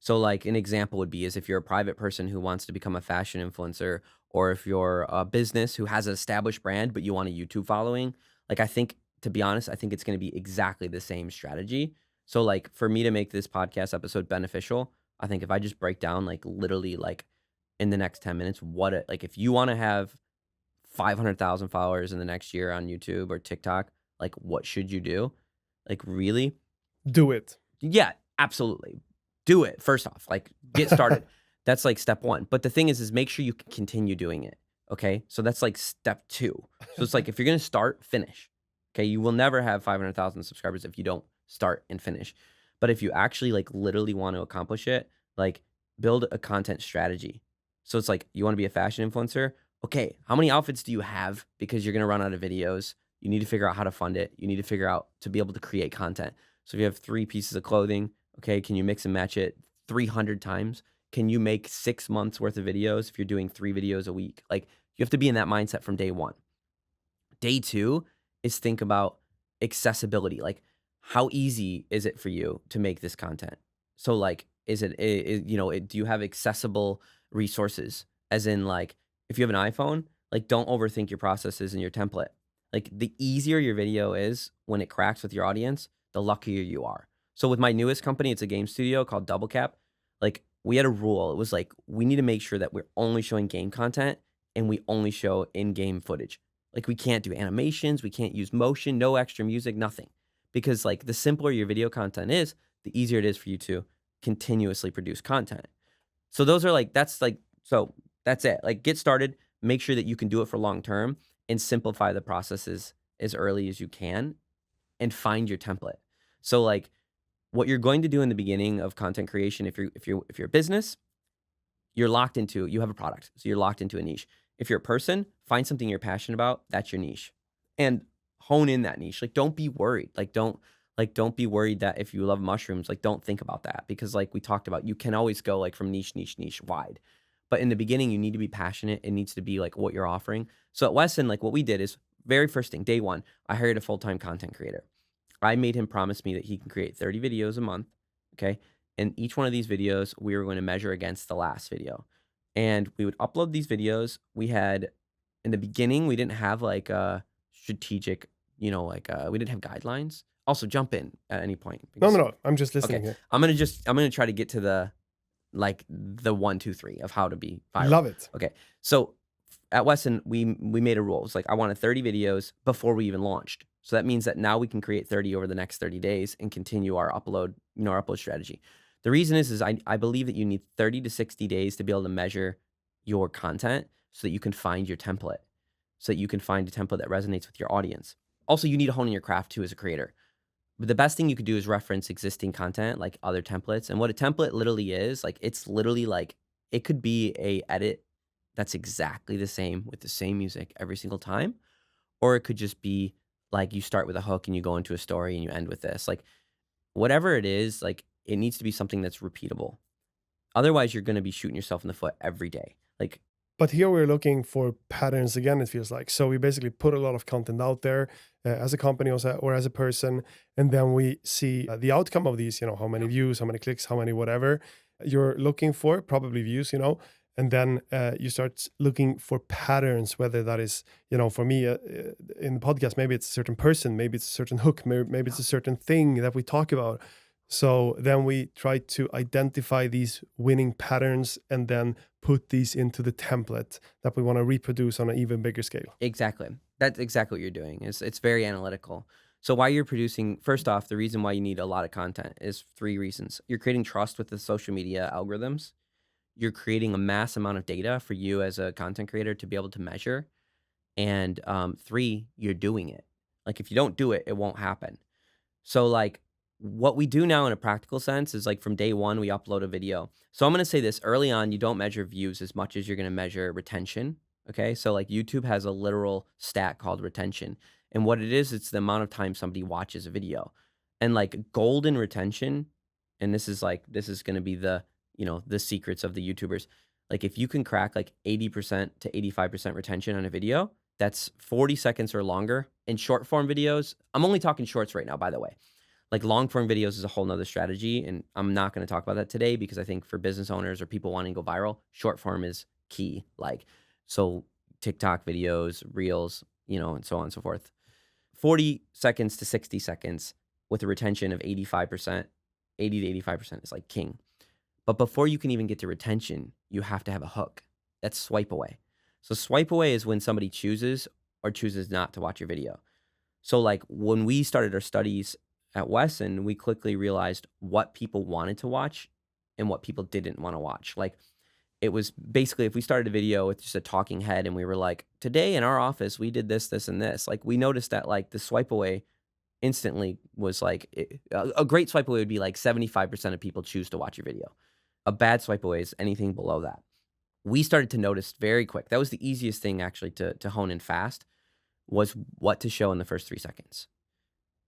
So like an example would be is if you're a private person who wants to become a fashion influencer, or if you're a business who has an established brand but you want a YouTube following, like I think, to be honest, I think it's going to be exactly the same strategy. So like for me to make this podcast episode beneficial, I think if I just break down like literally like in the next 10 minutes like if you want to have 500,000 followers in the next year on YouTube or TikTok, like what should you do? Like really? Do it. Yeah, absolutely. Do it first off, like get started. That's like step one. But the thing is make sure you can continue doing it. Okay. So that's like step two. So it's like, if you're going to start, finish. Okay. You will never have 500,000 subscribers if you don't start and finish. But if you actually like literally want to accomplish it, like build a content strategy. So it's like, you want to be a fashion influencer. Okay. How many outfits do you have? Because you're going to run out of videos. You need to figure out how to fund it. You need to figure out to be able to create content. So if you have 3 pieces of clothing, okay, can you mix and match it 300 times? Can you make 6 months worth of videos if you're doing 3 videos a week? Like you have to be in that mindset from day one. Day two is think about accessibility. Like how easy is it for you to make this content? So like, do you have accessible resources? As in like, if you have an iPhone, like don't overthink your processes and your template. Like the easier your video is when it cracks with your audience, the luckier you are. So with my newest company, it's a game studio called Double Cap. Like we had a rule. It was like, we need to make sure that we're only showing game content and we only show in-game footage. Like we can't do animations, we can't use motion, no extra music, nothing. Because like the simpler your video content is, the easier it is for you to continuously produce content. So those are like, so that's it. Like get started, make sure that you can do it for long term, and simplify the processes as early as you can, and find your template. So like what you're going to do in the beginning of content creation, if you're a business, you have a product. So you're locked into a niche. If you're a person, find something you're passionate about, that's your niche. And hone in that niche. Like don't be worried. Don't be worried that if you love mushrooms, like don't think about that, because like we talked about, you can always go like from niche wide. But in the beginning, you need to be passionate. It needs to be like what you're offering. So at WESN, like what we did is, very first thing, day one, I hired a full-time content creator. I made him promise me that he can create 30 videos a month, okay? And each one of these videos, we were going to measure against the last video. And we would upload these videos. In the beginning, we didn't have like a strategic, we didn't have guidelines. Also, jump in at any point. No. I'm just listening Okay. here. I'm gonna try to get to the 1, 2, 3 of how to be viral. Love it. Okay. So at WESN, we made a rule. It's like I wanted 30 videos before we even launched. So that means that now we can create 30 over the next 30 days and continue our upload strategy. The reason is I believe that you need 30 to 60 days to be able to measure your content so that you can find your template, so that you can find a template that resonates with your audience. Also, you need to hone in your craft too as a creator. But the best thing you could do is reference existing content, like other templates. And what a template literally is, like it's literally like, it could be a edit that's exactly the same with the same music every single time. Or it could just be like you start with a hook and you go into a story and you end with this. Like whatever it is, like it needs to be something that's repeatable. Otherwise, you're going to be shooting yourself in the foot every day. But here we're looking for patterns again, it feels like. So we basically put a lot of content out there as a company or as a person, and then we see the outcome of these, how many views, how many clicks, how many whatever you're looking for, probably views, and then you start looking for patterns, whether that is, for me in the podcast, maybe it's a certain person, maybe it's a certain hook, maybe it's a certain thing that we talk about. So then we try to identify these winning patterns and then put these into the template that we want to reproduce on an even bigger scale. Exactly. That's exactly what you're doing. It's very analytical. So while you're producing, first off, the reason why you need a lot of content is 3 reasons. You're creating trust with the social media algorithms. You're creating a mass amount of data for you as a content creator to be able to measure. And 3, you're doing it. Like if you don't do it, it won't happen. So like what we do now in a practical sense is like from day one, we upload a video. So I'm going to say this early on, you don't measure views as much as you're going to measure retention. Okay. So like YouTube has a literal stat called retention. And what it is, it's the amount of time somebody watches a video. And like golden retention, and this is going to be the, the secrets of the YouTubers. Like if you can crack like 80% to 85% retention on a video, that's 40 seconds or longer. In short form videos, I'm only talking shorts right now, by the way. Like long form videos is a whole nother strategy. And I'm not going to talk about that today because I think for business owners or people wanting to go viral, short form is key. Like, so TikTok videos, reels, and so on and so forth. 40 seconds to 60 seconds with a retention of 85%, 80 to 85% is like king. But before you can even get to retention, you have to have a hook. That's swipe away. So swipe away is when somebody chooses or chooses not to watch your video. So like when we started our studies at WESN, we quickly realized what people wanted to watch and what people didn't want to watch. Like it was basically if we started a video with just a talking head and we were like, today in our office, we did this, this, and this. Like we noticed that like the swipe away instantly was like, a great swipe away would be like 75% of people choose to watch your video. A bad swipe away is anything below that. We started to notice very quick. That was the easiest thing actually to hone in fast was what to show in the first 3 seconds.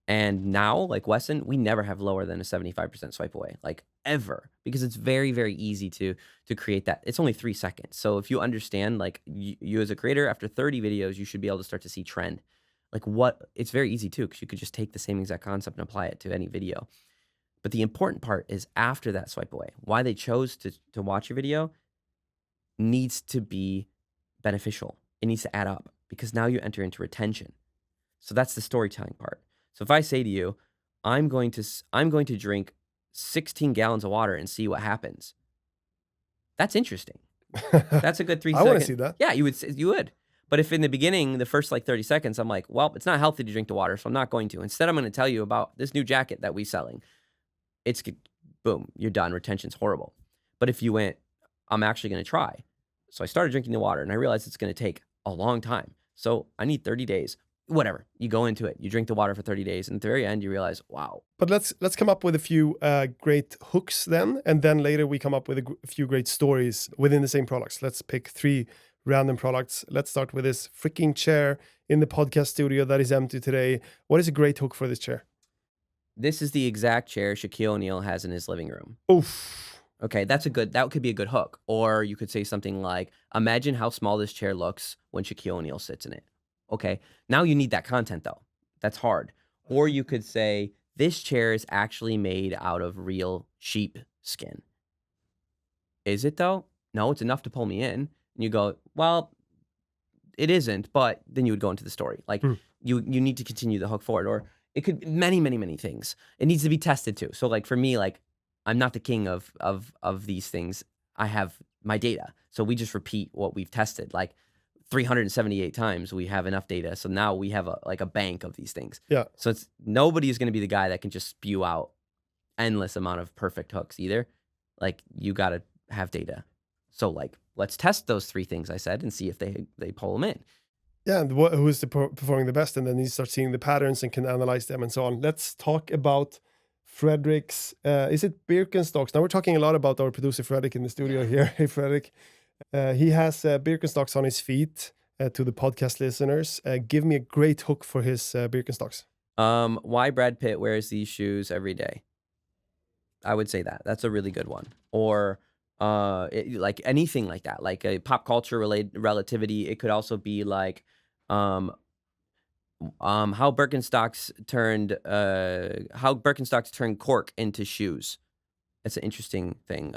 And now, like WESN, we never have lower than a 75% swipe away, like ever, because it's very, very easy to create that. It's only 3 seconds. So if you understand, like you as a creator, after 30 videos, you should be able to start to see trend. Like it's very easy too, because you could just take the same exact concept and apply it to any video. But the important part is after that swipe away, why they chose to watch your video needs to be beneficial. It needs to add up because now you enter into retention. So that's the storytelling part. So if I say to you, I'm going to drink 16 gallons of water and see what happens. That's interesting. That's a good 3 seconds. I want to see that. Yeah, you would. But if in the beginning, the first like 30 seconds, I'm like, well, it's not healthy to drink the water, so I'm not going to. Instead, I'm going to tell you about this new jacket that we're selling. It's boom, you're done. Retention's horrible. But if you went, I'm actually going to try. So I started drinking the water and I realized it's going to take a long time. So I need 30 days. Whatever. You go into it. You drink the water for 30 days. And at the very end, you realize, wow. But let's come up with a few great hooks then. And then later we come up with a few great stories within the same products. Let's pick 3 random products. Let's start with this freaking chair in the podcast studio that is empty today. What is a great hook for this chair? This is the exact chair Shaquille O'Neal has in his living room. Oof. Okay, that could be a good hook. Or you could say something like, imagine how small this chair looks when Shaquille O'Neal sits in it. Okay, now you need that content though. That's hard. Or you could say, this chair is actually made out of real sheep skin. Is it though? No, it's enough to pull me in. And you go, well, it isn't, but then you would go into the story. Like you need to continue the hook forward. Or it could be many, many, many things. It needs to be tested too. So like for me, like I'm not the king of these things. I have my data. So we just repeat what we've tested. Like 378 times we have enough data. So now we have a bank of these things. Yeah. So nobody is going to be the guy that can just spew out endless amount of perfect hooks either. Like you got to have data. So like, let's test those 3 things I said and see if they pull them in. Yeah, and who's performing the best, and then you start seeing the patterns and can analyze them and so on. Let's talk about Fredrik's, is it Birkenstocks? Now we're talking a lot about our producer Fredrik in the studio here. Hey Fredrik. He has Birkenstocks on his feet to the podcast listeners. Give me a great hook for his Birkenstocks. Why Brad Pitt wears these shoes every day. I would say that. That's a really good one. Or like anything like that, like a pop culture relativity. It could also be like how Birkenstocks turned cork into shoes. That's an interesting thing.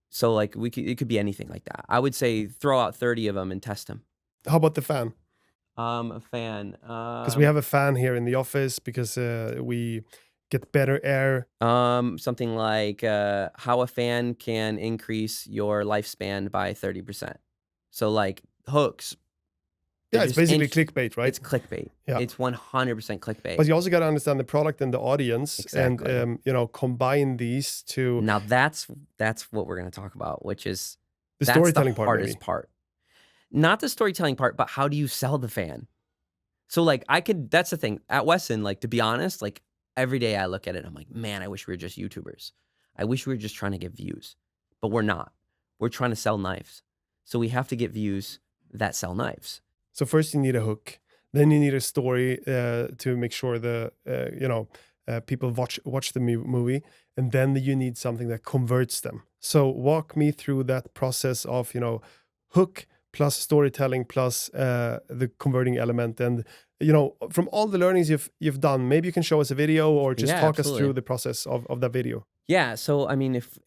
So like it could be anything like that. I would say throw out 30 of them and test them. How about the fan? A fan. Because we have a fan here in the office because we get better air. Something like how a fan can increase your lifespan by 30%. So like hooks. Yeah, it's basically clickbait, right? It's clickbait. Yeah. It's 100% clickbait. But you also got to understand the product and the audience. Exactly. And combine these two. Now that's what we're going to talk about, which is the storytelling part. Hardest part. Not the storytelling part, but how do you sell the fan? So like that's the thing at WESN, like to be honest, like every day I look at it and I'm like, man, I wish we were just YouTubers. I wish we were just trying to get views, but we're not. We're trying to sell knives. So we have to get views that sell knives. So first you need a hook, then you need a story to make sure people watch the movie, and then you need something that converts them. So walk me through that process of hook plus storytelling plus the converting element, and from all the learnings you've done, maybe you can show us a video or just Yeah, talk us absolutely. through the process of that video. Yeah. So, I mean, if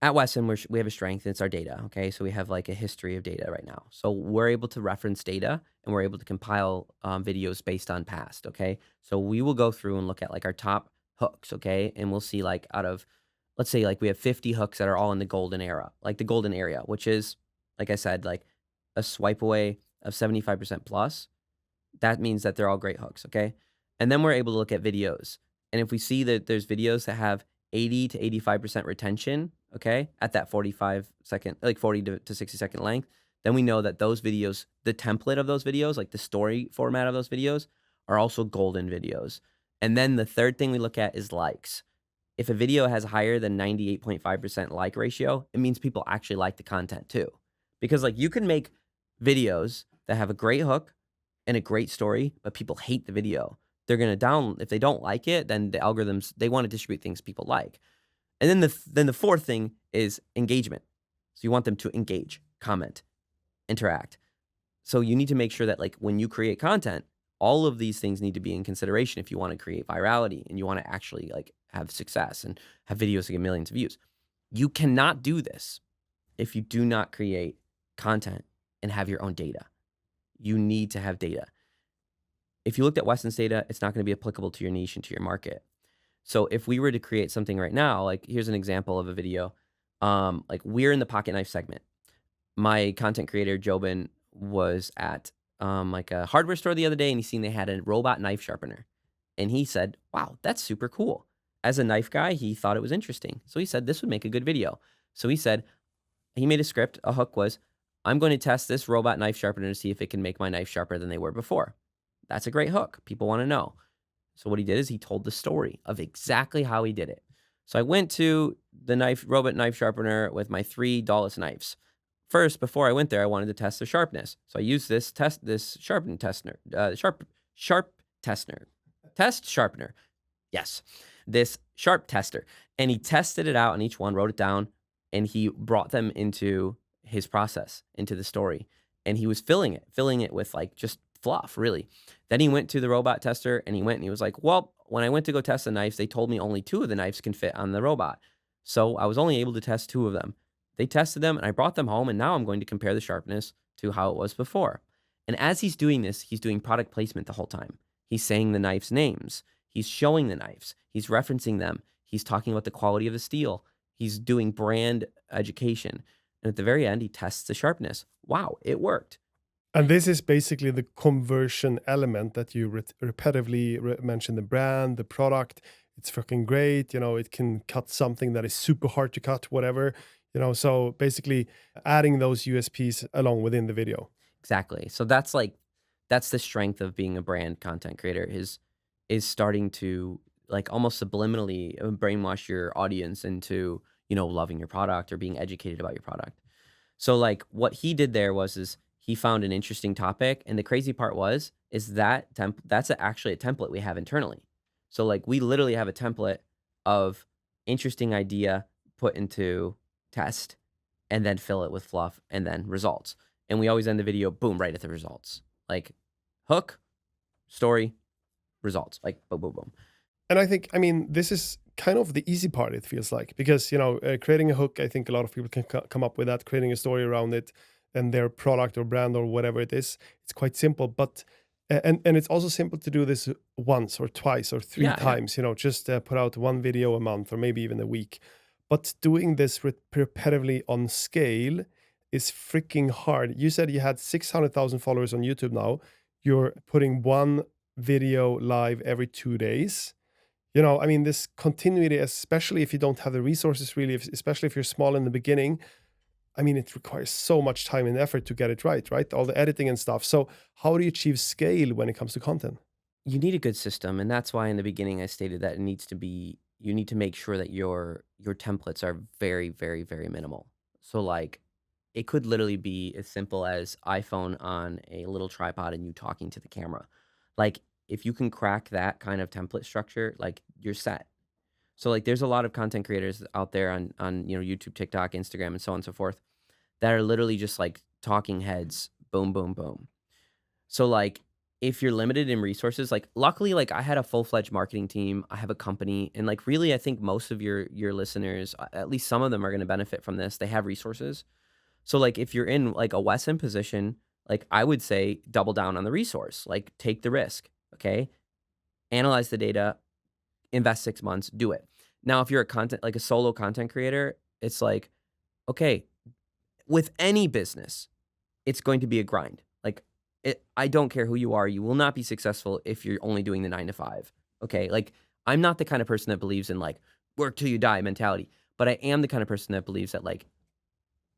at Wesson, we have a strength, and it's our data. Okay. So we have like a history of data right now. So we're able to reference data and we're able to compile videos based on past. Okay. So we will go through and look at like our top hooks. Okay. And we'll see like out of, let's say like we have 50 hooks that are all in the golden era, like the golden area, which is, like I said, like a swipe away of 75% plus. That means that they're all great hooks. Okay. And then we're able to look at videos. And if we see that there's videos that have 80 to 85% retention, okay, at that 45 second, like 40 to 60 second length, then we know that those videos, the template of those videos, like the story format of those videos, are also golden videos. And then the third thing we look at is likes. If a video has higher than 98.5% like ratio, it means people actually like the content too. Because like you can make videos that have a great hook and a great story, but people hate the video. They're going to if they don't like it, then the algorithms, they want to distribute things people like. And then the fourth thing is engagement. So you want them to engage, comment, interact. So you need to make sure that like when you create content, all of these things need to be in consideration if you want to create virality and you want to actually like have success and have videos that get millions of views. You cannot do this if you do not create content and have your own data. You need to have data. If you looked at Weston's data, it's not going to be applicable to your niche and to your market. So if we were to create something right now, like here's an example of a video, like we're in the pocket knife segment. My content creator, Jobin, was at like a hardware store the other day and he seen they had a robot knife sharpener. And he said, wow, that's super cool. As a knife guy, he thought it was interesting. So he said, this would make a good video. So he said, he made a script. A hook was, I'm going to test this robot knife sharpener to see if it can make my knife sharper than they were before. That's a great hook. People want to know. So what he did is he told the story of exactly how he did it. So I went to the robot knife sharpener with my 3 Dulles knives. First, before I went there, I wanted to test the sharpness. So I used this sharpener, test sharpener. Yes, this sharp tester. And he tested it out on each one, wrote it down, and he brought them into his process, into the story. And he was filling it with like just fluff, really. Then he went to the robot tester and he was like, well, when I went to go test the knives, they told me only 2 of the knives can fit on the robot. So I was only able to test 2 of them. They tested them and I brought them home and now I'm going to compare the sharpness to how it was before. And as he's doing this, he's doing product placement the whole time. He's saying the knife's names. He's showing the knives. He's referencing them. He's talking about the quality of the steel. He's doing brand education. And at the very end, he tests the sharpness. Wow, it worked. And this is basically the conversion element that you repetitively mention, the brand, the product. It's fucking great. It can cut something that is super hard to cut, whatever. So basically adding those USPs along within the video. Exactly. So that's the strength of being a brand content creator is starting to like almost subliminally brainwash your audience into, loving your product or being educated about your product. So like what he did there is he found an interesting topic. And the crazy part is that that's actually a template we have internally. So like we literally have a template of interesting idea put into test and then fill it with fluff and then results. And we always end the video, boom, right at the results. Like hook, story, results, like boom, boom, boom. And I think, this is kind of the easy part, it feels like, because, creating a hook, I think a lot of people can come up with that, creating a story around it and their product or brand or whatever it is. It's quite simple, but, and it's also simple to do this once or twice or 3 times, just put out 1 video a month or maybe even a week. But doing this repetitively on scale is freaking hard. You said you had 600,000 followers on YouTube now. You're putting 1 video live every 2 days. This continuity, especially if you don't have the resources really, especially if you're small in the beginning, it requires so much time and effort to get it right? All the editing and stuff. So how do you achieve scale when it comes to content? You need a good system, and that's why in the beginning I stated that it needs to be you need to make sure that your templates are very, very, very minimal. So, like, it could literally be as simple as iPhone on a little tripod and you talking to the camera. Like, if you can crack that kind of template structure, like, you're set. So, like, there's a lot of content creators out there on, YouTube, TikTok, Instagram, and so on and so forth that are literally just, like, talking heads, boom, boom, boom. So, like, if you're limited in resources, like, luckily, like, I had a full-fledged marketing team, I have a company, and, like, really, I think most of your listeners, at least some of them are gonna benefit from this, they have resources. So, like, if you're in, like, a WESN position, like, I would say double down on the resource, like, take the risk, okay? Analyze the data, invest 6 months, do it. Now, if you're a solo content creator, it's like, okay, with any business, it's going to be a grind. Like, I don't care who you are, you will not be successful if you're only doing the 9 to 5, okay? Like, I'm not the kind of person that believes in, like, work till you die mentality, but I am the kind of person that believes that, like,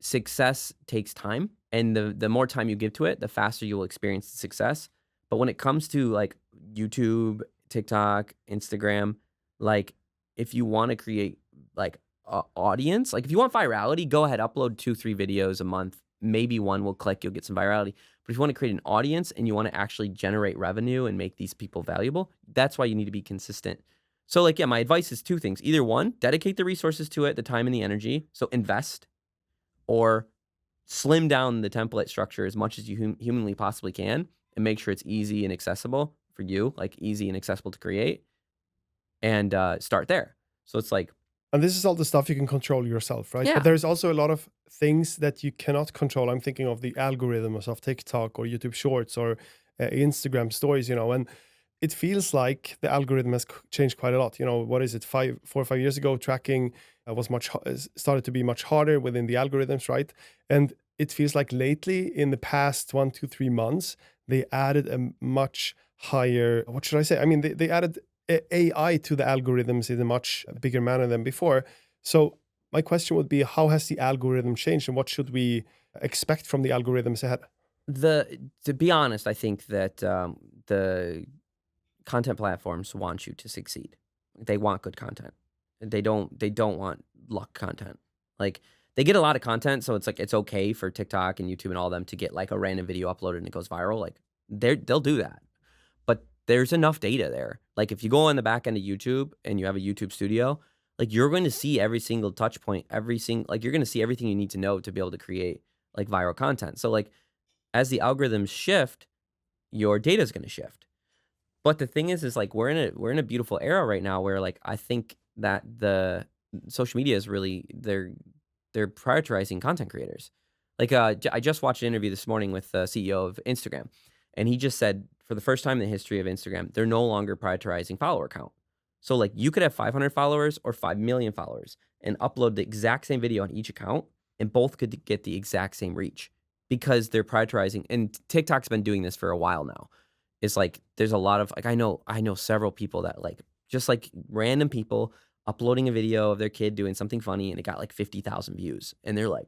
success takes time, and the more time you give to it, the faster you will experience the success. But when it comes to, like, YouTube, TikTok, Instagram, like, if you wanna create, like, a audience, like, if you want virality, go ahead, upload 2, 3 videos a month. Maybe 1 will click, you'll get some virality. But if you wanna create an audience and you wanna actually generate revenue and make these people valuable, that's why you need to be consistent. So, like, yeah, my advice is 2 things. Either 1, dedicate the resources to it, the time and the energy, so invest, or slim down the template structure as much as you humanly possibly can and make sure it's easy and accessible for you, like easy and accessible to create, and start there. So it's like, And this is all the stuff you can control yourself, right? But yeah, there's also a lot of things that you cannot control. I'm thinking of the algorithms of TikTok or YouTube Shorts or Instagram Stories, and it feels like the algorithm has changed quite a lot. What is it, 4 or 5 years ago, tracking was started to be much harder within the algorithms, right? And it feels like lately, in the past 1, 2, 3 months, they added a much higher, what should I say? I mean, they added AI to the algorithms in a much bigger manner than before. So my question would be, how has the algorithm changed, and what should we expect from the algorithms ahead? to be honest, I think that the content platforms want you to succeed. They want good content. They don't want luck content. Like, they get a lot of content, so it's like it's okay for TikTok and YouTube and all them to get like a random video uploaded and it goes viral. Like, they'll do that. But there's enough data there. Like, if you go on the back end of YouTube and you have a YouTube studio, like, you're going to see every single touch point, like, you're going to see everything you need to know to be able to create like viral content. So, like, as the algorithms shift, your data is going to shift. But the thing is like, we're in a beautiful era right now where, like, I think that the social media is really they're prioritizing content creators. Like, I just watched an interview this morning with the CEO of Instagram, and he just said for the first time in the history of Instagram, they're no longer prioritizing follower count. So, like, you could have 500 followers or 5 million followers and upload the exact same video on each account, and both could get the exact same reach because they're prioritizing. And TikTok's been doing this for a while now. It's like there's a lot of, like, I know several people that, like, just like random people uploading a video of their kid doing something funny and it got like 50,000 views, and they're like,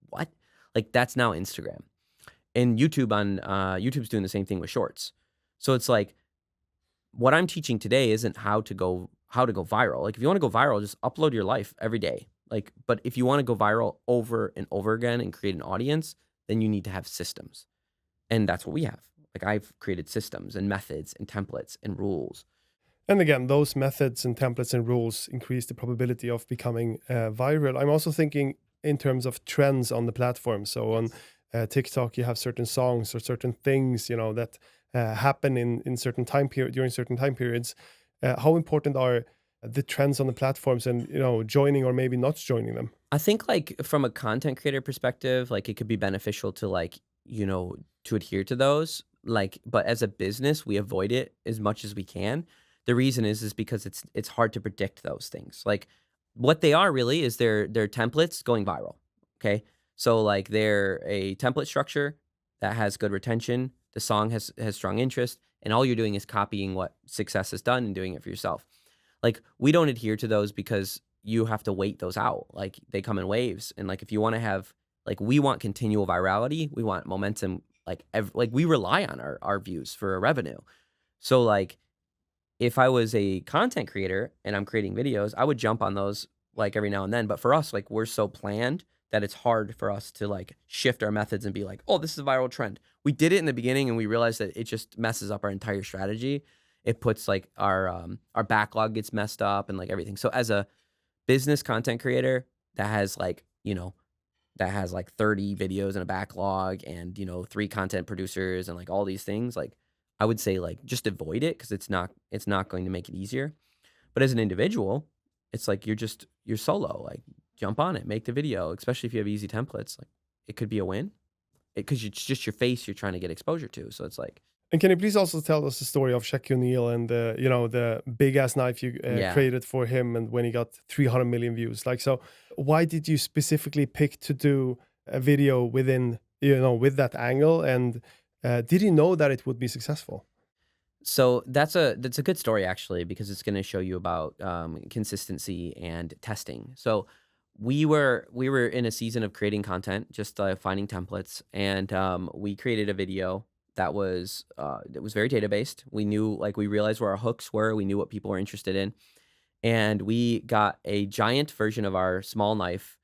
"What?" Like, that's now Instagram. And YouTube's doing the same thing with shorts. So it's like, what I'm teaching today isn't how to go viral. Like, if you want to go viral, just upload your life every day. Like, but if you want to go viral over and over again and create an audience, then you need to have systems. And that's what we have. Like, I've created systems and methods and templates and rules. And again, those methods and templates and rules increase the probability of becoming viral. I'm also thinking in terms of trends on the platform. So on TikTok, you have certain songs or certain things, that happen in certain time period during certain time periods. How important are the trends on the platforms, and joining or maybe not joining them? I think, like, from a content creator perspective, like, it could be beneficial to, like, to adhere to those. Like, but as a business, we avoid it as much as we can. The reason is because it's hard to predict those things. Like, what they are really is they're templates going viral. Okay. So, like, they're a template structure that has good retention. The song has strong interest, and all you're doing is copying what success has done and doing it for yourself. Like, we don't adhere to those because you have to wait those out. Like, they come in waves. And, like, if you want to have, like, we want continual virality, we want momentum. Like, we rely on our views for revenue. So, like, if I was a content creator and I'm creating videos, I would jump on those like every now and then. But for us, like we're so planned that it's hard for us to like shift our methods and be like, oh, this is a viral trend. We did it in the beginning and we realized that it just messes up our entire strategy. It puts like our backlog gets messed up and like everything. So as a business content creator that has like, that has like 30 videos in a backlog and, 3 content producers and like all these things, like I would say like just avoid it because it's not going to make it easier. But as an individual, it's like you're solo. Like jump on it, make the video, especially if you have easy templates. Like it could be a win because it's just your face you're trying to get exposure to. So it's like, And can you please also tell us the story of Shaquille O'Neal and the big ass knife you yeah. created for him, and when he got 300 million views? Like, so why did you specifically pick to do a video within with that angle? And did you know that it would be successful? So that's a good story actually because it's going to show you about consistency and testing. So we were in a season of creating content, just finding templates, and we created a video that was very data based. We realized where our hooks were. We knew what people were interested in, and we got a giant version of our small knife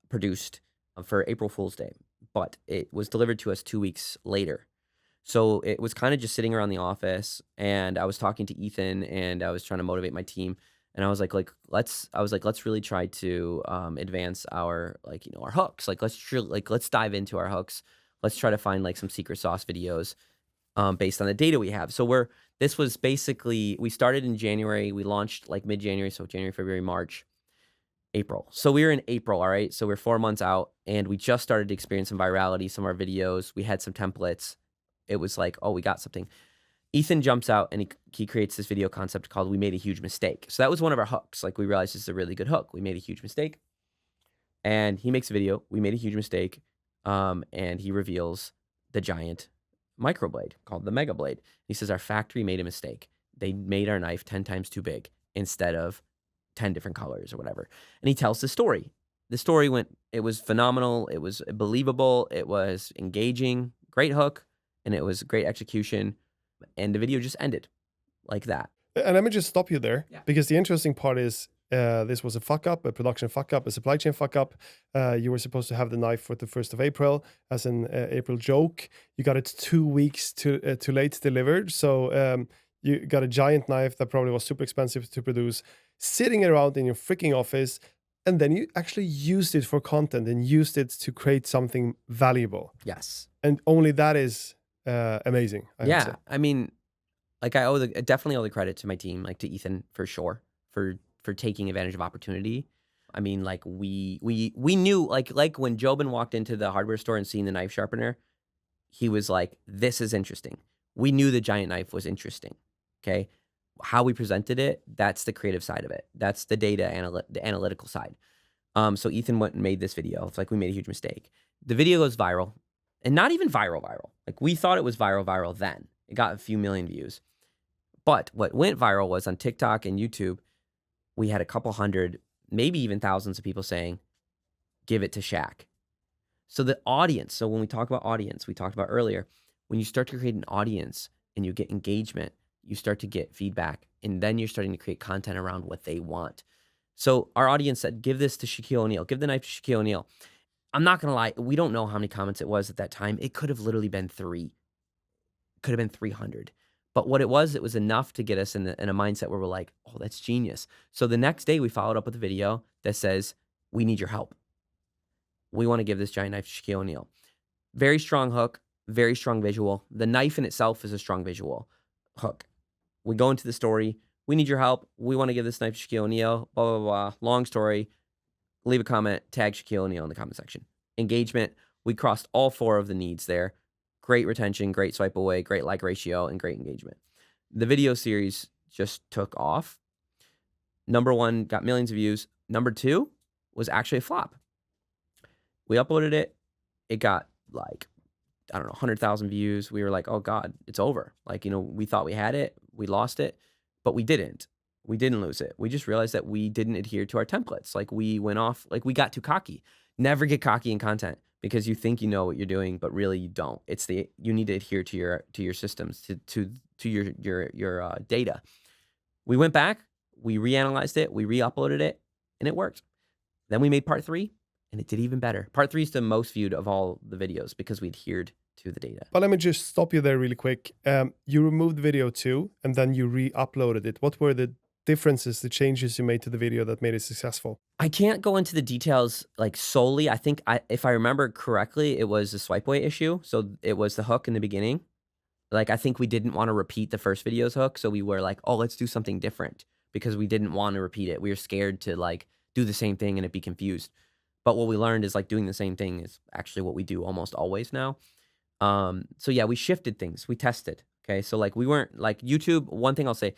produced for April Fool's Day, but it was delivered to us 2 weeks later. So it was kind of just sitting around the office, and I was talking to Ethan, and I was trying to motivate my team, and I was like let's really try to advance our our hooks. Like let's dive into our hooks. Let's try to find like some secret sauce videos based on the data we have. So this was basically, we started in January, we launched like mid-January, so January, February, March, April. So we were in April, all right? So we're 4 months out, and we just started to experience some virality, some of our videos. We had some templates. It was like, oh, we got something. Ethan jumps out and he creates this video concept called "We Made a Huge Mistake." So that was one of our hooks. Like we realized this is a really good hook. We made a huge mistake, and he makes a video. We made a huge mistake, and he reveals the giant microblade called the Mega Blade. He says our factory made a mistake. They made our knife 10 times too big instead of 10 different colors or whatever. And he tells the story. The story it was phenomenal. It was believable. It was engaging. Great hook. And it was great execution, and the video just ended like that. And let me just stop you there, Yeah. because the interesting part is this was a fuck up, a production fuck up, a supply chain fuck up. You were supposed to have the knife for the 1st of April as an April joke. You got it 2 weeks too late delivered. So you got a giant knife that probably was super expensive to produce, sitting around in your freaking office. And then you actually used it for content and used it to create something valuable. Yes. And only that is amazing. I would say. I mean, like I definitely owe the credit to my team, like to Ethan for sure, for taking advantage of opportunity. I mean, like we knew, like when Jobin walked into the hardware store and seen the knife sharpener, he was like, "This is interesting." We knew the giant knife was interesting. Okay, how we presented it, that's the creative side of it. That's the the analytical side. So Ethan went and made this video. It's like we made a huge mistake. The video goes viral. And not even viral. Like we thought it was viral then. It got a few million views. But what went viral was on TikTok and YouTube, we had a couple hundred, maybe even thousands of people saying, give it to Shaq. So the audience, so when we talk about audience, we talked about earlier, when you start to create an audience and you get engagement, you start to get feedback, and then you're starting to create content around what they want. So our audience said, give this to Shaquille O'Neal, give the knife to Shaquille O'Neal. I'm not going to lie. We don't know how many comments it was at that time. It could have literally been 3. Could have been 300. But what it was enough to get us in a mindset where we're like, oh, that's genius. So the next day we followed up with a video that says, we need your help. We want to give this giant knife to Shaquille O'Neal. Very strong hook, very strong visual. The knife in itself is a strong visual hook. We go into the story. We need your help. We want to give this knife to Shaquille O'Neal. Blah, blah, blah. Long story. Leave a comment, tag Shaquille O'Neal in the comment section. Engagement, we crossed all 4 of the needs there. Great retention, great swipe away, great like ratio, and great engagement. The video series just took off. Number 1 got millions of views. Number 2 was actually a flop. We uploaded it. It got like, I don't know, 100,000 views. We were like, oh God, it's over. Like, we thought we had it. We lost it, but we didn't. We didn't lose it. We just realized that we didn't adhere to our templates. Like we went off, like we got too cocky. Never get cocky in content because you think you know what you're doing, but really you don't. You need to adhere to your systems, to your data. We went back, we reanalyzed it, we re-uploaded it, and it worked. Then we made part 3, and it did even better. Part 3 is the most viewed of all the videos because we adhered to the data. But let me just stop you there really quick. You removed video 2, and then you re-uploaded it. What were the differences, the changes you made to the video that made it successful? I can't go into the details like solely. I think if I remember correctly, it was a swipe away issue. So it was the hook in the beginning. Like, I think we didn't want to repeat the first video's hook. So we were like, oh, let's do something different because we didn't want to repeat it. We were scared to like do the same thing and it be confused. But what we learned is like doing the same thing is actually what we do almost always now. So yeah, we shifted things. We tested. Okay. So like we weren't like YouTube. One thing I'll say,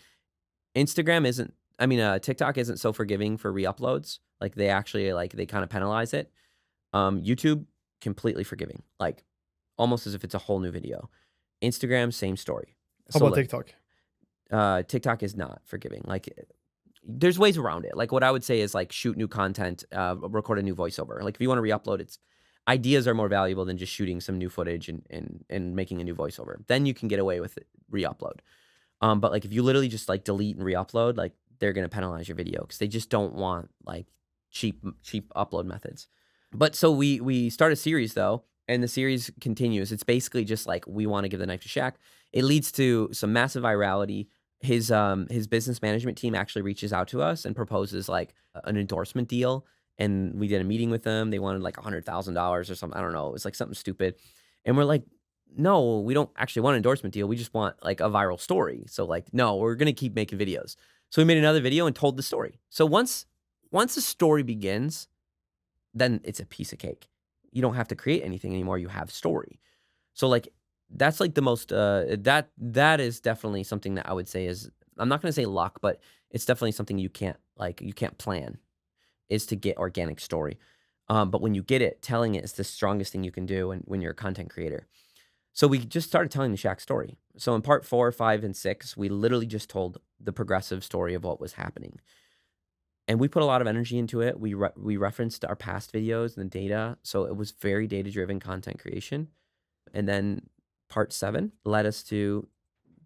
TikTok isn't so forgiving for re-uploads. Like they actually like, they kind of penalize it. YouTube, completely forgiving, like almost as if it's a whole new video. Instagram, same story. How about TikTok? TikTok is not forgiving. Like there's ways around it. Like what I would say is like shoot new content, record a new voiceover. Like if you want to re-upload, ideas are more valuable than just shooting some new footage and making a new voiceover. Then you can get away with re-upload. But like if you literally just like delete and re-upload, like they're going to penalize your video because they just don't want like cheap upload methods. But so we start a series though, and the series continues. It's basically just like we want to give the knife to Shaq. It leads to some massive virality. His business management team actually reaches out to us and proposes like an endorsement deal. And we did a meeting with them. They wanted like $100,000 or something. I don't know. It was like something stupid. And we're like, no, we don't actually want an endorsement deal. We just want like a viral story. So like, no, we're going to keep making videos. So we made another video and told the story. So once a story begins, then it's a piece of cake. You don't have to create anything anymore. You have story. So like, that's like the most, that is definitely something that I would say is, I'm not going to say luck, but it's definitely something you can't plan, is to get organic story. But when you get it, telling it is the strongest thing you can do when you're a content creator. So we just started telling the Shaq story. So in part 4, 5, and 6, we literally just told the progressive story of what was happening. And we put a lot of energy into it. We referenced our past videos and the data. So it was very data-driven content creation. And then part 7 led us to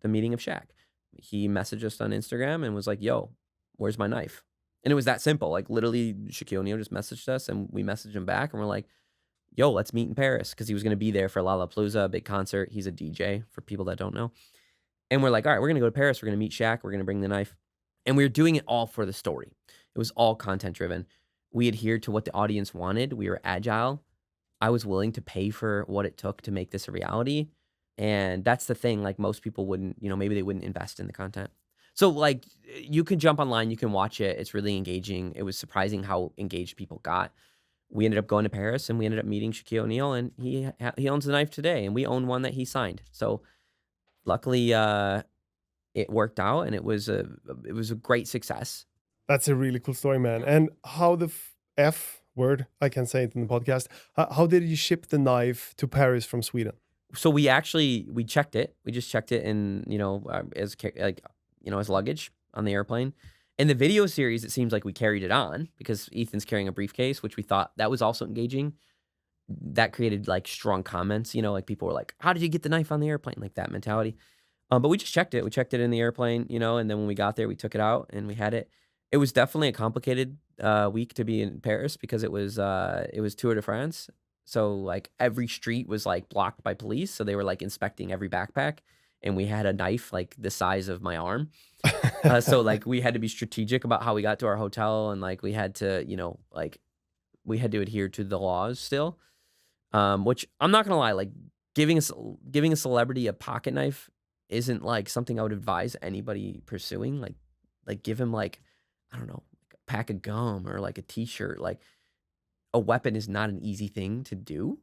the meeting of Shaq. He messaged us on Instagram and was like, yo, where's my knife? And it was that simple. Like literally Shaquille O'Neal just messaged us and we messaged him back and we're like, yo, let's meet in Paris, because he was going to be there for Lollapalooza, a big concert. He's a DJ for people that don't know. And we're like, all right, we're going to go to Paris. We're going to meet Shaq. We're going to bring the knife. And we were doing it all for the story. It was all content driven. We adhered to what the audience wanted. We were agile. I was willing to pay for what it took to make this a reality. And that's the thing, like most people wouldn't, maybe they wouldn't invest in the content. So like you can jump online, you can watch it. It's really engaging. It was surprising how engaged people got. We ended up going to Paris and we ended up meeting Shaquille O'Neal, and he owns the knife today, and we own one that he signed. So luckily it worked out, and it was a great success. That's a really cool story, man. And how the F word, I can say it in the podcast, how did you ship the knife to Paris from Sweden? So we checked it. We just checked it in, as luggage on the airplane. In the video series, it seems like we carried it on because Ethan's carrying a briefcase, which we thought that was also engaging. That created like strong comments, like people were like, how did you get the knife on the airplane? Like that mentality. But we just checked it. We checked it in the airplane, and then when we got there, we took it out and we had it. It was definitely a complicated week to be in Paris because it was Tour de France. So like every street was like blocked by police. So they were like inspecting every backpack, and we had a knife like the size of my arm. So like we had to be strategic about how we got to our hotel, and like we had to, we had to adhere to the laws still. Which I'm not gonna lie, like giving a celebrity a pocket knife isn't like something I would advise anybody pursuing. Like give him like, I don't know, like a pack of gum or like a t-shirt. Like a weapon is not an easy thing to do.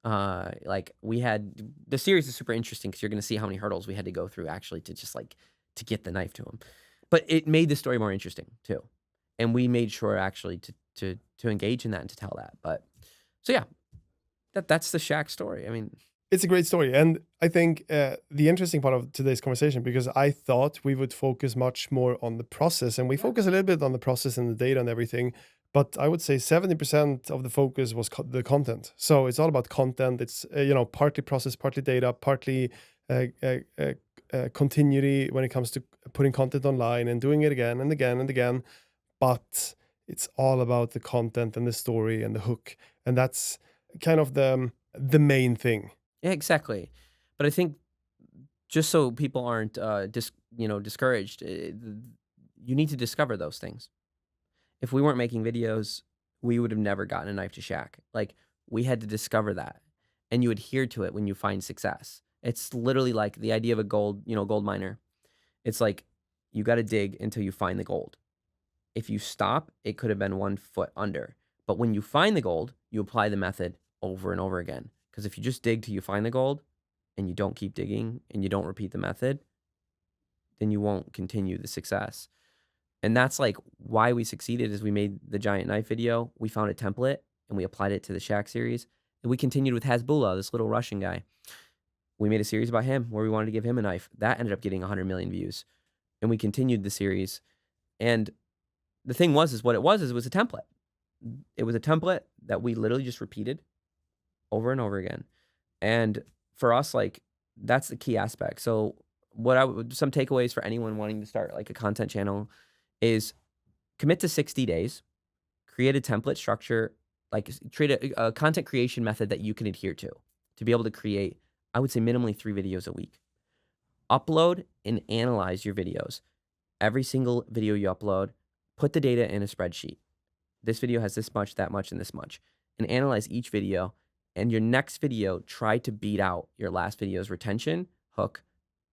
Like we had, the series is super interesting because you're gonna see how many hurdles we had to go through actually to just like to get the knife to him. But it made the story more interesting too. And we made sure actually to engage in that and to tell that. But so yeah, that's the Shaq story. I mean, it's a great story. And I think the interesting part of today's conversation, because I thought we would focus much more on the process, and we focus a little bit on the process and the data and everything. But I would say 70% of the focus was the content. So it's all about content. It's, partly process, partly data, partly continuity when it comes to putting content online and doing it again and again and again. But it's all about the content and the story and the hook. And that's kind of the main thing. Yeah, exactly. But I think just so people aren't discouraged, you need to discover those things. If we weren't making videos, we would have never gotten a knife to shack. Like, we had to discover that, and you adhere to it when you find success. It's literally like the idea of a gold miner. It's like you got to dig until you find the gold. If you stop, it could have been 1 foot under. But when you find the gold, you apply the method over and over again. Because if you just dig till you find the gold and you don't keep digging and you don't repeat the method, then you won't continue the success. And that's like why we succeeded is we made the giant knife video. We found a template and we applied it to the Shack series. And we continued with Hasbullah, this little Russian guy. We made a series about him where we wanted to give him a knife. That ended up getting 100 million views. And we continued the series. And the thing was, is it was a template. It was a template that we literally just repeated over and over again. And for us, like, that's the key aspect. So some takeaways for anyone wanting to start like a content channel is commit to 60 days, create a template structure, like create a content creation method that you can adhere to be able to create, I would say minimally 3 videos a week. Upload and analyze your videos. Every single video you upload, put the data in a spreadsheet. This video has this much, that much, and this much. And analyze each video. And your next video, try to beat out your last video's retention, hook,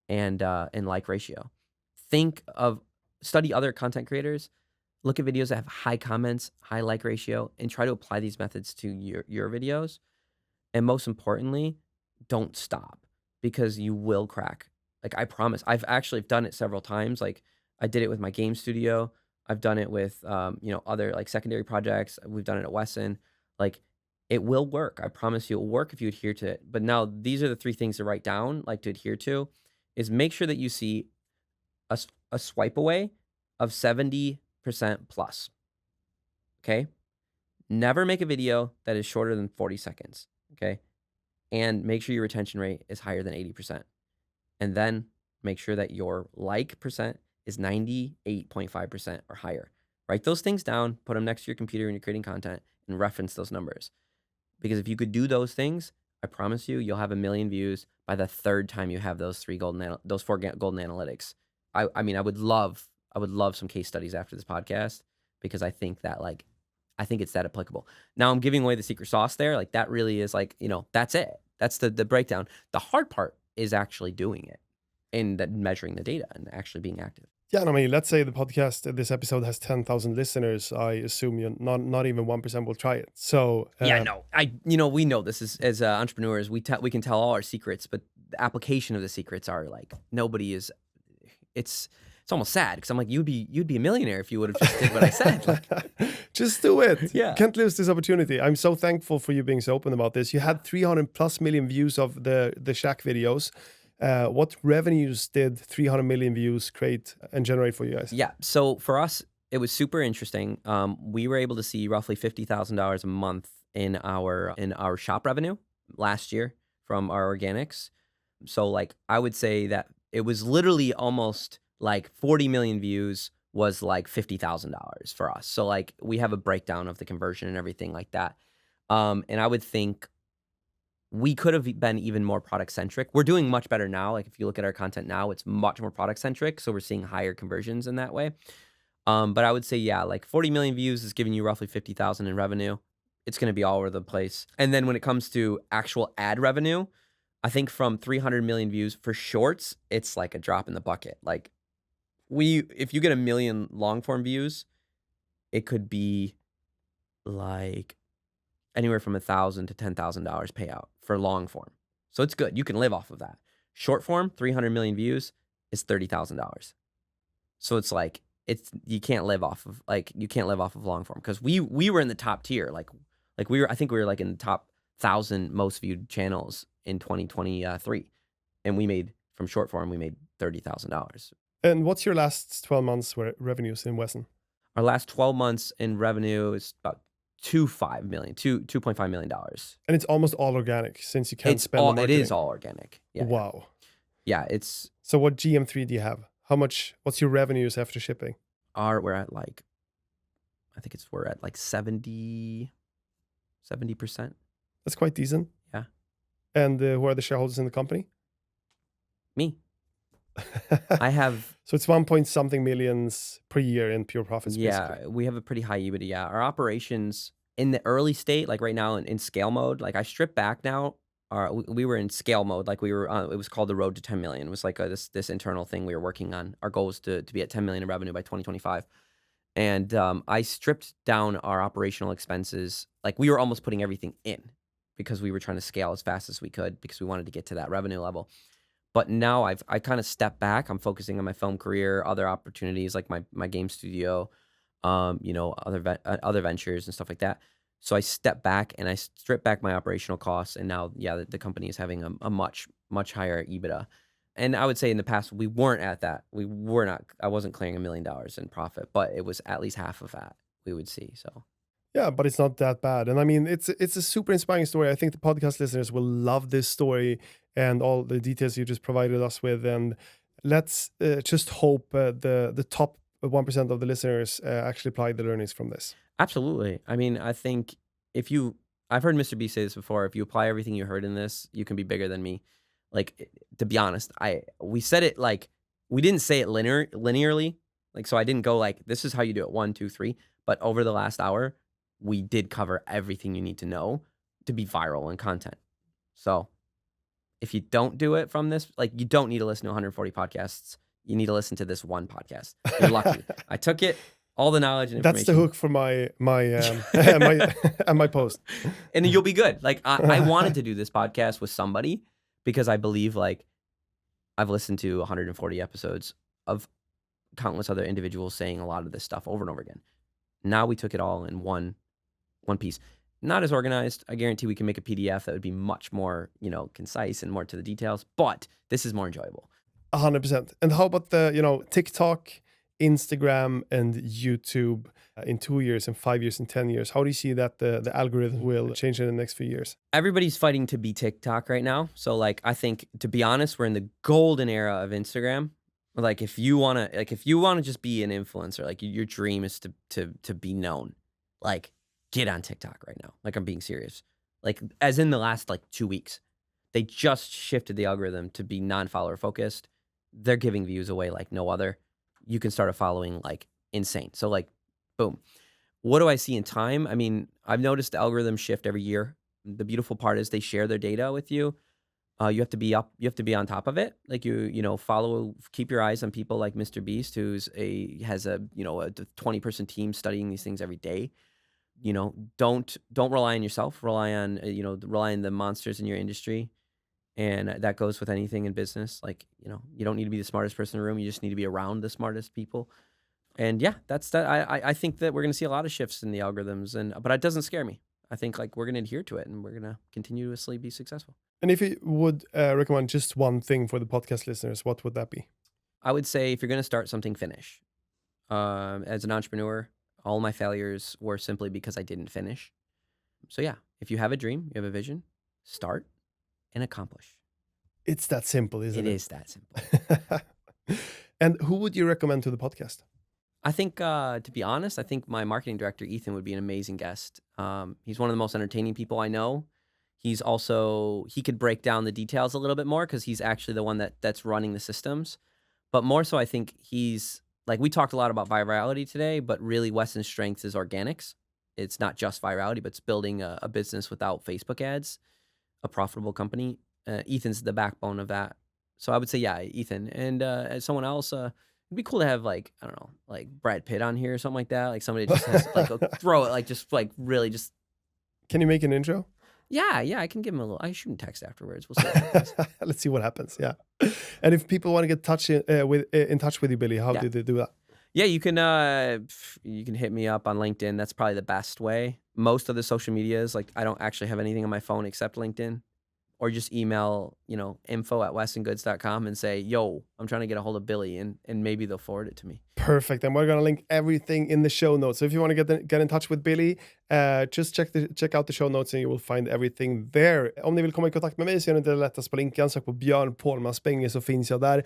and like ratio. Study other content creators. Look at videos that have high comments, high like ratio, and try to apply these methods to your videos. And most importantly, don't stop, because you will crack. Like, I promise. I've actually done it several times. Like, I did it with my game studio. I've done it with other like secondary projects. We've done it at WESN. Like, it will work. I promise you it will work if you adhere to it. But now these are the 3 things to write down, like to adhere to, is make sure that you see a swipe away of 70% plus. Okay? Never make a video that is shorter than 40 seconds. Okay? And make sure your retention rate is higher than 80%. And then make sure that your like percent is 98.5% or higher. Write those things down, put them next to your computer when you're creating content, and reference those numbers. Because if you could do those things, I promise you, you'll have 1 million views by the 3rd time you have those 4 golden analytics. I mean, I would love some case studies after this podcast, because I think it's that applicable. Now I'm giving away the secret sauce there. Like, that really is like, that's it. That's the breakdown. The hard part is actually doing it and measuring the data and actually being active. Yeah, and I mean, let's say the podcast, this episode has 10,000 listeners. I assume not even 1% will try it. So yeah, no, we know this as entrepreneurs. We can tell all our secrets, but the application of the secrets are like nobody is. It's almost sad, because I'm like, you'd be a millionaire if you would have just did what I said. Like, just do it. Yeah. You can't lose this opportunity. I'm so thankful for you being so open about this. You had 300+ million views of the Shack videos. What revenues did 300 million views create and generate for you guys? Yeah, so for us, it was super interesting. We were able to see roughly $50,000 a month in our shop revenue last year from our organics. So like, I would say that it was literally almost like 40 million views was like $50,000 for us. So like, we have a breakdown of the conversion and everything like that. And I would think we could have been even more product centric. We're doing much better now. Like, if you look at our content now, it's much more product centric. So we're seeing higher conversions in that way. But I would say, yeah, like 40 million views is giving you roughly 50,000 in revenue. It's going to be all over the place. And then when it comes to actual ad revenue, I think from 300 million views for shorts, it's like a drop in the bucket. Like, if you get 1 million long form views, it could be like anywhere from $1,000 to $10,000 payout for long form. So it's good. You can live off of that. Short form, 300 million views is $30,000. So it's like, you can't live off of long form, because we were in the top tier. I think we were like in the top 1,000 most viewed channels in 2023. And from short form, we made $30,000. And what's your last 12 months revenues in WESN? Our last 12 months in revenue is about $2.5 million. And it's almost all organic, since you can't spend the marketing. It is all organic. Yeah. Wow. Yeah, it's So what GM3 do you have? What's your revenues after shipping? we're at like, I think we're at like 70%. That's quite decent. Yeah. And who are the shareholders in the company? Me. I have, So it's 1 point something millions per year in pure profits, basically. yeah, we have a pretty high EBITDA. Yeah. Our operations in the early state, like right now in scale mode, like I strip back now. We were in scale mode, like we were it was called the road to 10 million. It was like this internal thing we were working on. Our goal was to be at 10 million in revenue by 2025. And I stripped down our operational expenses. Like we were almost putting everything in because we were trying to scale as fast as we could because we wanted to get to that revenue level. But now I kind of stepped back. I'm focusing on my film career, other opportunities like my game studio, other ventures and stuff like that. So I stepped back and I stripped back my operational costs, and now, yeah, the company is having a much higher EBITDA. And I would say in the past we weren't at that. We were not. I wasn't clearing $1 million in profit, but it was at least half of that we would see. So Yeah, but it's not that bad. And I mean, it's a super inspiring story. I think the podcast listeners will love this story and all the details you just provided us with. And let's just hope the top 1% of the listeners actually apply the learnings from this. absolutely. I mean, I think I've heard Mr. B say this before. If you apply everything you heard in this, you can be bigger than me. Like, to be honest, we said it like we didn't say it linearly. Like, so I didn't go like, this is how you do it, 1, 2, 3. But over the last hour, we did cover everything you need to know to be viral in content. So if you don't do it from this, like, you don't need to listen to 140 podcasts. You need to listen to this one podcast. You're lucky. I took it, all the knowledge and information. That's the hook for my my post. And you'll be good. Like, I wanted to do this podcast with somebody because I believe, like, I've listened to 140 episodes of countless other individuals saying a lot of this stuff over and over again. Now we took it all in one piece. Not as organized. I guarantee we can make a PDF that would be much more, concise and more to the details, but this is more enjoyable. 100%. And how about the, TikTok, Instagram, and YouTube in 2 years, and 5 years, and 10 years? How do you see that the algorithm will change in the next few years? Everybody's fighting to be TikTok right now. So, like, I think, to be honest, we're in the golden era of Instagram. Like, if you want to just be an influencer, like, your dream is to be known, like, get on TikTok right now. Like, I'm being serious. Like, as in the last, like, 2 weeks, they just shifted the algorithm to be non-follower focused. They're giving views away like no other. You can start a following like insane. So, like, boom. What do I see in time? I mean, I've noticed the algorithm shift every year. The beautiful part is they share their data with you. You have to be up. You have to be on top of it. Like, keep your eyes on people like Mr. Beast, has a 20-person team studying these things every day. Don't rely on yourself. Rely on the monsters in your industry, and that goes with anything in business. Like, you don't need to be the smartest person in the room. You just need to be around the smartest people. And yeah, that's that. I think that we're going to see a lot of shifts in the algorithms, but it doesn't scare me. I think, like, we're going to adhere to it, and we're going to continuously be successful. And if you would recommend just one thing for the podcast listeners, what would that be? I would say, if you're going to start something, finish. As an entrepreneur, all my failures were simply because I didn't finish. So yeah, if you have a dream, you have a vision, start and accomplish. It's that simple, isn't it? It is that simple. And who would you recommend to the podcast? I think, to be honest, I think my marketing director, Ethan, would be an amazing guest. He's one of the most entertaining people I know. He could break down the details a little bit more because he's actually the one that's running the systems. But more so, I think he's, like, we talked a lot about virality today, but really WESN's strength is organics. It's not just virality, but it's building a business without Facebook ads, a profitable company. Ethan's the backbone of that. So I would say, yeah, Ethan. And as someone else, it'd be cool to have, like, I don't know, like Brad Pitt on here or something like that. Like, somebody just has to, like, throw it, like, just, like, really just. Can you make an intro? Yeah, I can give him a little. I shoot him text afterwards. We'll see what happens. Let's see what happens. Yeah. And if people want to get in touch with you, Billy, how do they do that? Yeah, you can hit me up on LinkedIn. That's probably the best way. Most of the social medias, like, I don't actually have anything on my phone except LinkedIn. or just email, info@westengoods.com and say, yo, I'm trying to get a hold of Billy, and maybe they'll forward it to me. Perfect. And we're going to link everything in the show notes. So if you want to get in touch with Billy, just check out the show notes and you will find everything there. Om ni vill komma i kontakt med mig så är det inte lättast på länken. Sök på Björn Pålman Spenger så finns jag där.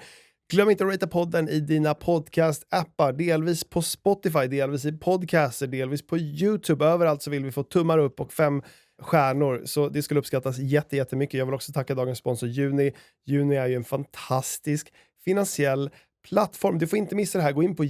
Glöm inte att ratea podden i dina podcast-appar. Delvis på Spotify, delvis i podcaster, delvis på YouTube. Överallt så vill vi få tummar upp och 5 stjärnor. Så det skulle uppskattas jättemycket. Jag vill också tacka dagens sponsor Juni. Juni är ju en fantastisk finansiell plattform. Du får inte missa det här. Gå in på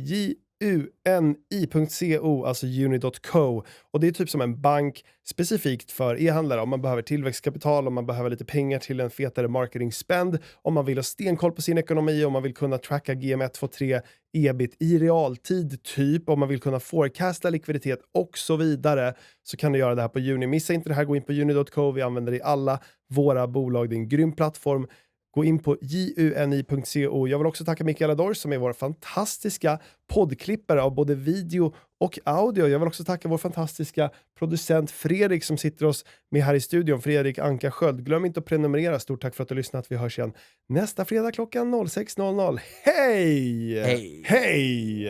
uni.co, alltså uni.co. Och det är typ som en bank specifikt för e-handlare. Om man behöver tillväxtkapital, om man behöver lite pengar till en fetare marketing spend, om man vill ha stenkoll på sin ekonomi, om man vill kunna tracka GM1, 2, 3 ebit i realtid typ, om man vill kunna forecasta likviditet och så vidare, så kan du göra det här på Uni. Missa inte det här. Gå in på uni.co. Vi använder det i alla våra bolag. Det är en grym plattform. Gå in på juni.co. Jag vill också tacka Michaela Dorch som är vår fantastiska poddklippare av både video och audio. Jag vill också tacka vår fantastiska producent Fredrik som sitter oss med här i studion. Fredrik Ankarsköld. Glöm inte att prenumerera. Stort tack för att du lyssnat. Vi hörs igen nästa fredag klockan 06:00. Hej! Hej! Hej!